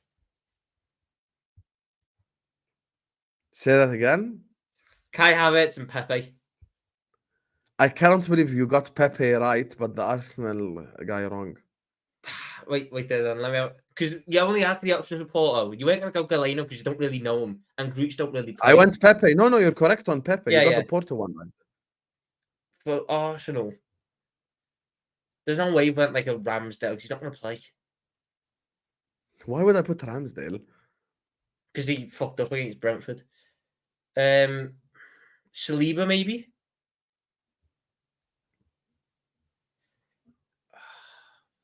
Say that again? Kai Havertz and Pepe. I cannot believe you got Pepe right, but the Arsenal guy wrong. Wait there then. Let me out. Because you only had 3 options for Porto. You weren't going to go Galeno because you don't really know him. And Grujic don't really play. I went Pepe. No, you're correct on Pepe. Yeah, you got the Porto one right. For Arsenal, there's no way he went like a Ramsdale because he's not going to play. Why would I put Ramsdale? Because he fucked up against Brentford. Saliba, maybe?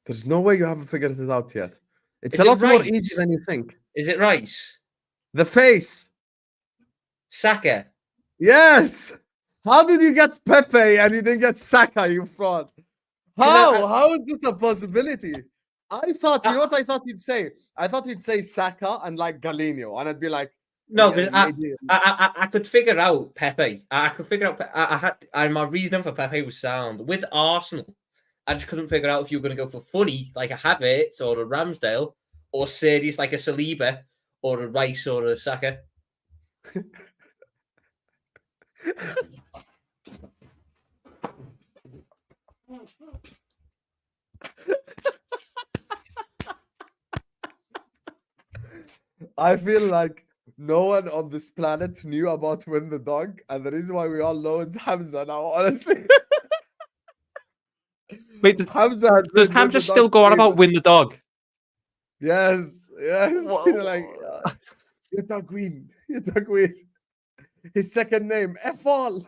There's no way you haven't figured it out yet. It's Is a it lot more Rice? easy than you think. Is it Rice? The face. Saka? Yes. How did you get Pepe and you didn't get Saka, you fraud? How is this a possibility? I thought, you know what I thought you'd say? I thought you'd say Saka and like Galeno, and I'd be like, no, because I could figure out Pepe. I could figure out. My reasoning for Pepe was sound. With Arsenal, I just couldn't figure out if you were going to go for funny like a Havertz or a Ramsdale, or serious like a Saliba or a Rice or a Saka. I feel like no one on this planet knew about Win the Dog, and the reason why we all know is Hamza now, honestly. Wait, does Hamza still go on about Win the Dog? Yes. You're like, you're Dog Win. His second name, F all.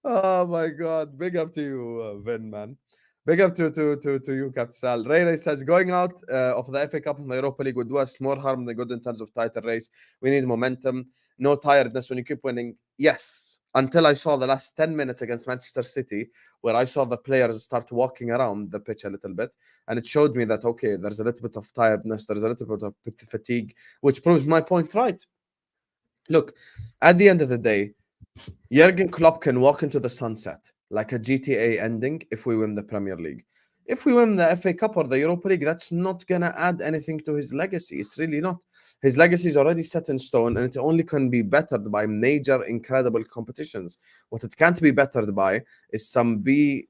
Oh my God. Big up to you, Vin, man. Big up to you, Capsal. Ray says, going out of the FA Cup and the Europa League would do us more harm than good in terms of title race. We need momentum, no tiredness when you keep winning. Yes, until I saw the last 10 minutes against Manchester City, where I saw the players start walking around the pitch a little bit. And it showed me that, okay, there's a little bit of tiredness, there's a little bit of fatigue, which proves my point right. Look, at the end of the day, Jurgen Klopp can walk into the sunset like a GTA ending if we win the Premier League. If we win the FA Cup or the Europa League, that's not going to add anything to his legacy. It's really not. His legacy is already set in stone, and it only can be bettered by major, incredible competitions. What it can't be bettered by is some CRAP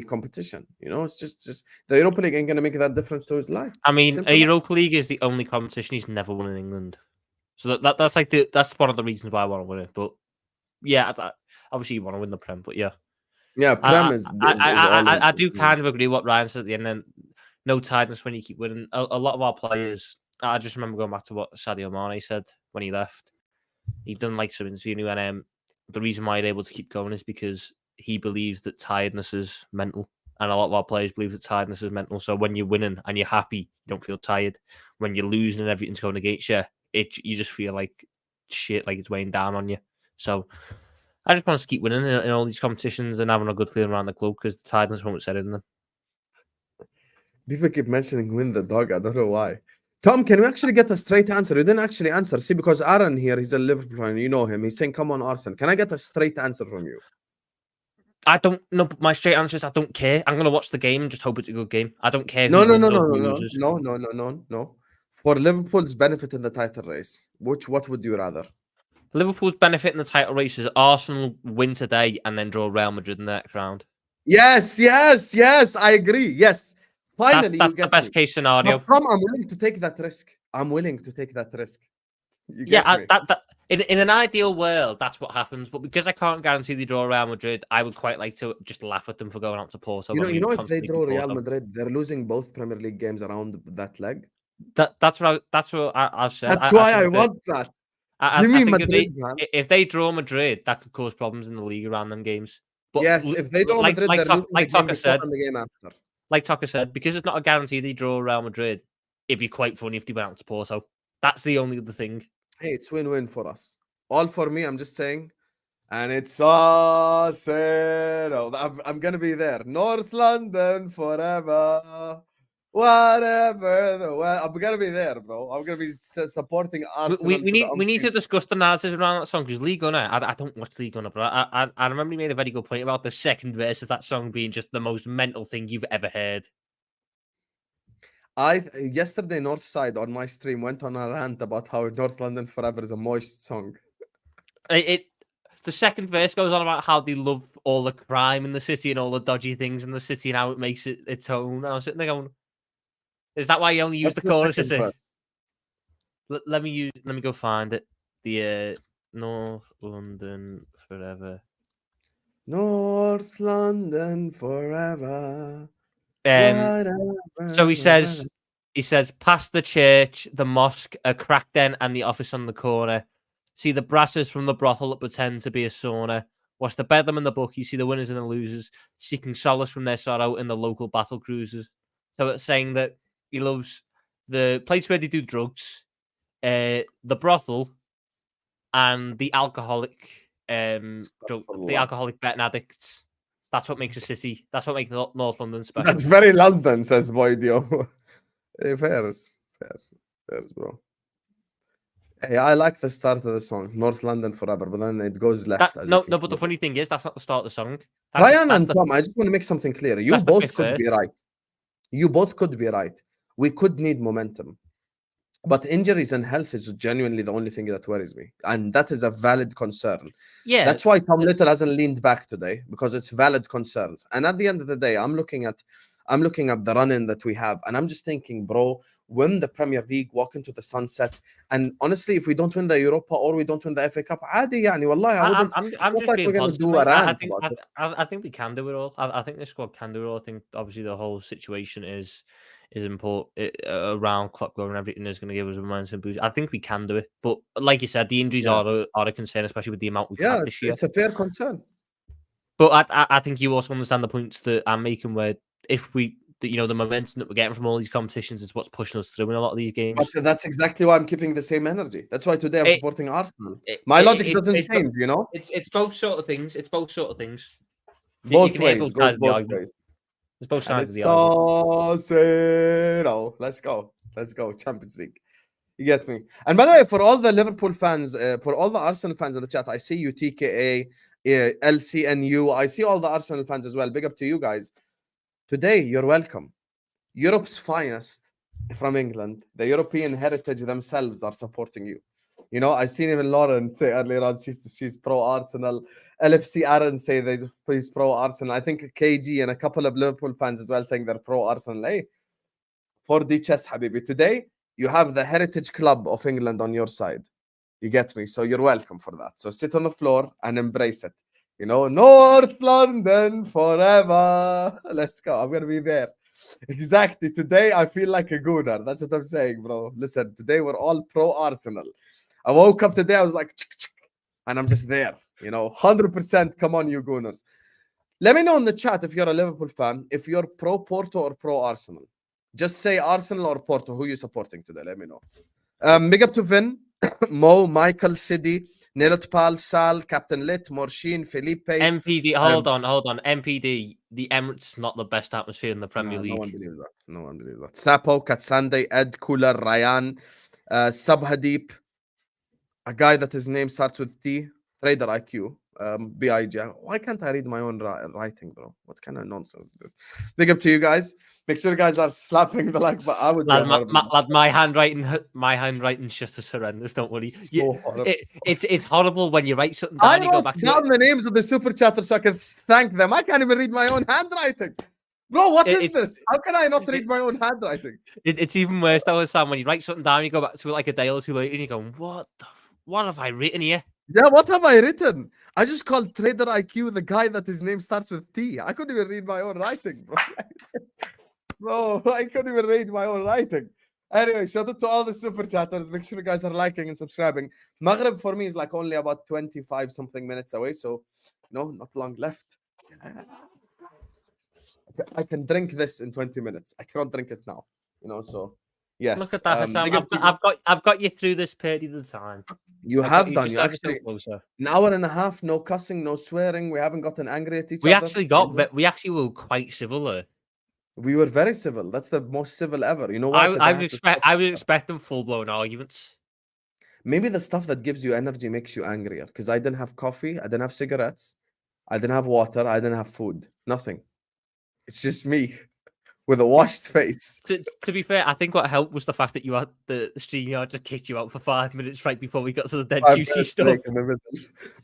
competition. It's just the Europa League ain't going to make that difference to his life. I mean, a Europa League is the only competition he's never won in England. So that's one of the reasons why I want to win it. But yeah, obviously you want to win the Prem, but yeah. Yeah, Prem is... I do kind of agree with what Ryan said at the end. Then no tiredness when you keep winning. A lot of our players... I just remember going back to what Sadio Mane said when he left. He done like some interview, and the reason why he's able to keep going is because he believes that tiredness is mental. And a lot of our players believe that tiredness is mental. So when you're winning and you're happy, you don't feel tired. When you're losing and everything's going against you, you just feel like shit, like it's weighing down on you. So I just want to keep winning in all these competitions and having a good feeling around the club because the tiredness won't set in them. People keep mentioning Win the Dog. I don't know why. Tom, can we actually get a straight answer? You didn't actually answer. See, because Aaron here, he's a Liverpool fan. You know him. He's saying, come on, Arsenal. Can I get a straight answer from you? I don't know. My straight answer is I don't care. I'm going to watch the game and just hope it's a good game. I don't care who No, no, wins no, or no, who no, loses. no, no, no, no, no. For Liverpool's benefit in the title race, what would you rather? Liverpool's benefit in the title race is Arsenal win today and then draw Real Madrid in the next round. Yes, yes, yes. I agree. Yes. Finally, That's you get the best me. case scenario. But Tom, I'm willing to take that risk. I'm willing to take that risk. You Yeah, get me? in an ideal world, that's what happens. But because I can't guarantee they draw Real Madrid, I would quite like to just laugh at them for going out to Porto. You know, if they draw Real Porto. Madrid, they're losing both Premier League games around that leg. That's what I've said. That's why I want that. Give me Madrid, man. If they draw Madrid, that could cause problems in the league around them games. But yes, if they draw Madrid, they're losing the game before and the game after. Like Tucker said, because it's not a guarantee they draw Real Madrid, it'd be quite funny if they went out to Porto. That's the only other thing. Hey, it's win-win for us. All for me, I'm just saying. And it's Arsenal. I'm going to be there. North London forever. Whatever the weather. I'm going to be there, bro. I'm going to be supporting Arsenal. We need to discuss the narrative around that song because League Gunner, I don't watch League Gunner, but I remember he made a very good point about the second verse of that song being just the most mental thing you've ever heard. Yesterday, Northside on my stream went on a rant about how North London Forever is a moist song. The second verse goes on about how they love all the crime in the city and all the dodgy things in the city and how it makes it its own. And I was sitting there going, is that why you only use the chorus? Let me go find it. The North London Forever. North London Forever. So he says, past the church, the mosque, a crack den, and the office on the corner. See the brasses from the brothel that pretend to be a sauna. Watch the bedlam and the bookie. See the winners and the losers, seeking solace from their sorrow in the local battle cruisers. So it's saying that he loves the place where they do drugs, the brothel, and the alcoholic, the alcoholic betting addicts. That's what makes a city. That's what makes North London special. That's very London, says Boydio. Hey, fairs, bro. Hey, I like the start of the song, North London Forever, but then it goes left. But the funny thing is, that's not the start of the song. Ryan and Tom, I just want to make something clear. You both could be right. You both could be right. We could need momentum. But injuries and health is genuinely the only thing that worries me. And that is a valid concern. Yeah. That's why Tom Little hasn't leaned back today, because it's valid concerns. And at the end of the day, I'm looking at the run-in that we have. And I'm just thinking, bro, win the Premier League, walk into the sunset. And honestly, if we don't win the Europa or we don't win the FA Cup, عادي يعني والله, I'm just like being we're going to do a rant about it. I think we can do it all. I think the squad can do it all. I think obviously the whole situation is important around Klopp going and everything is going to give us a momentum boost. I think we can do it. But like you said, the injuries are a concern, especially with the amount we've had this year. It's a fair concern. But I think you also understand the points that I'm making where if we, the momentum that we're getting from all these competitions is what's pushing us through in a lot of these games. But that's exactly why I'm keeping the same energy. That's why today I'm supporting Arsenal. My logic doesn't change, you know? It's both sort of things. Both ways. There's both sides of the argument. Let's go. Champions League. You get me? And by the way, for all the Liverpool fans, for all the Arsenal fans in the chat, I see you, TKA, LCNU. I see all the Arsenal fans as well. Big up to you guys. Today, you're welcome. Europe's finest from England, the European heritage themselves are supporting you. You know, I've seen even Lauren say earlier on she's pro-Arsenal. LFC Aaron say he's pro-Arsenal. I think KG and a couple of Liverpool fans as well saying they're pro-Arsenal. Hey, for the chess, Habibi. Today, you have the Heritage Club of England on your side. You get me? So you're welcome for that. So sit on the floor and embrace it. You know, North London forever. Let's go. I'm going to be there. Exactly. Today, I feel like a gooner. That's what I'm saying, bro. Listen, today we're all pro-Arsenal. I woke up today, I was like, and I'm just there. 100%. Come on, you gooners. Let me know in the chat if you're a Liverpool fan, if you're pro-Porto or pro-Arsenal. Just say Arsenal or Porto. Who are you supporting today? Let me know. Big up to Vin, Mo, Michael, Siddy, Nilot Pal, Sal, Captain Lit, Morshin, Felipe. MPD, hold on. MPD, the Emirates is not the best atmosphere in the Premier League. No one believes that. No one believes that. Sapo, Katsande, Ed, Cooler, Ryan, Subhadip, a guy that his name starts with T, Trader IQ, BIJ. Why can't I read my own writing, bro? What kind of nonsense is this? Big up to you guys. Make sure you guys are slapping the like button. I would Lad, my handwriting's just as horrendous. Don't worry. It's horrible when you write something down. You go back to down the names of the super chatters so I can thank them. I can't even read my own handwriting. Bro, what is this? How can I not read my own handwriting? It's even worse though, Sam. When you write something down, you go back to it like a day or two later, and you go, what have I written here? Yeah, what have I written? I just called Trader IQ the guy that his name starts with T. I couldn't even read my own writing, bro. Bro, I couldn't even read my own writing. Anyway, shout out to all the super chatters. Make sure you guys are liking and subscribing. Maghrib for me is like only about 25 something minutes away, so not long left. I can drink this in 20 minutes. I cannot drink it now. So yes. Look at that, Husam. I've got you through this period of time. You have done. You actually an hour and a half, no cussing, no swearing. We haven't gotten angry at each other. We actually were quite civil there. We were very civil. That's the most civil ever. You know what? I was expecting full blown arguments. Maybe the stuff that gives you energy makes you angrier. Because I didn't have coffee, I didn't have cigarettes, I didn't have water, I didn't have food. Nothing. It's just me with a washed face. To be fair, I think what helped was the fact that you had the StreamYard just kicked you out for 5 minutes right before we got to the dead juicy stuff.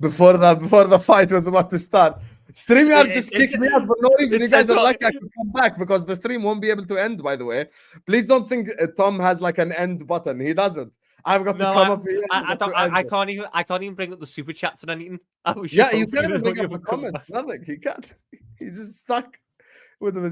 Before the fight was about to start. StreamYard just kicked me out for no reason. You guys are lucky I could come back because the stream won't be able to end, by the way. Please don't think Tom has like an end button. He doesn't. I've got to come up here. I can't even bring up the super chats and anything. You can't even bring up a comment. Nothing. He can't. He's just stuck.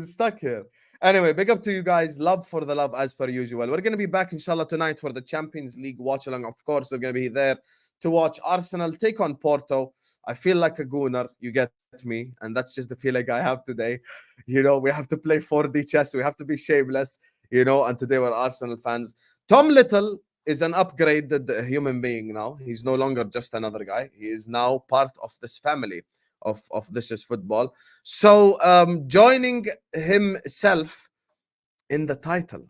Stuck here. Anyway, big up to you guys. Love for the love as per usual. We're going to be back, inshallah, tonight for the Champions League watch along. Of course, we're going to be there to watch Arsenal take on Porto. I feel like a gooner. You get me. And that's just the feeling I have today. We have to play 4D chess. We have to be shameless. And today we're Arsenal fans. Tom Little is an upgraded human being now. He's no longer just another guy. He is now part of this family of This Is Football. So joining himself in the title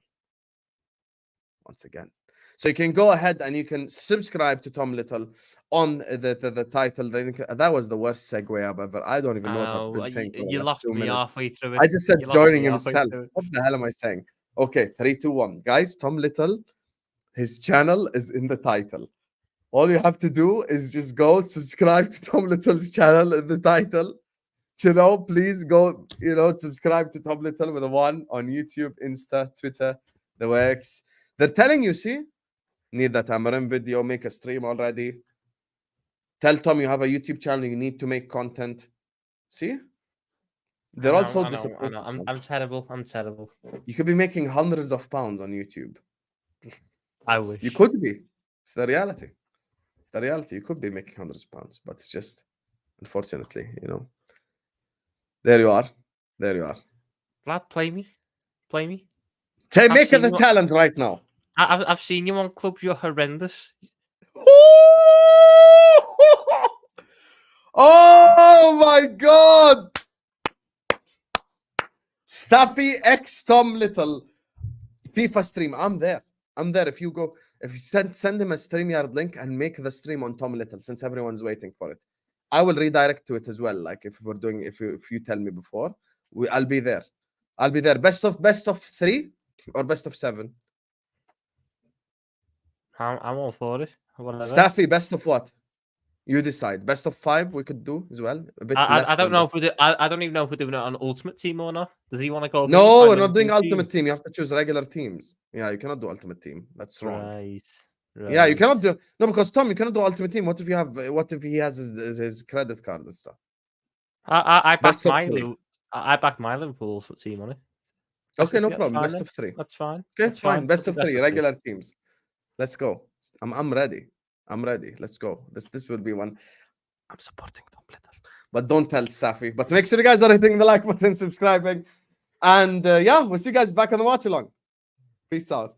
once again. So you can go ahead and you can subscribe to Tom Little on the title. That was the worst segue I've ever. I don't even know what I've been saying. You lost me halfway through it. I just said joining himself. What the hell am I saying? Okay, 3, 2, 1. Guys, Tom Little, his channel is in the title. All you have to do is just go subscribe to Tom Little's channel in the title. Please go, subscribe to Tom Little with a 1 on YouTube, Insta, Twitter, the works. They're telling you, see, need that Amarim video, make a stream already. Tell Tom you have a YouTube channel, you need to make content. See? They're also disappointed. I'm terrible. I'm terrible. You could be making hundreds of pounds on YouTube. I wish. You could be. It's the reality. The reality. You could be making hundreds of pounds, but it's just, unfortunately, There you are. Vlad, play me. Say, make the challenge right now. I've seen you on clubs. You're horrendous. Oh my God! Staffy X Tom Little FIFA stream. I'm there. If you send him a StreamYard link and make the stream on Tom Little, since everyone's waiting for it, I will redirect to it as well. Like if you tell me before, I'll be there. Best of 3 or best of 7. I'm all for it. Whatever. Staffy, best of what? You decide. Best of 5 we could do as well. A bit I don't know if we do. I don't even know if we're doing it on Ultimate Team or not. Does he want to go? No, we're not doing Ultimate Team. You have to choose regular teams. Yeah, you cannot do Ultimate Team. That's wrong. Right. Yeah, you cannot do because Tom, you cannot do Ultimate Team. What if he has his credit card and stuff? I backed my Liverpool Ultimate Team on it. Okay, no problem. Best of 3. That's fine. Okay, that's fine. Best of 3 regular teams. Let's go. I'm ready. Let's go. This will be one. I'm supporting Tom Little, but don't tell Staffy. But make sure you guys are hitting the like button, subscribing, and we'll see you guys back on the watch along. Peace out.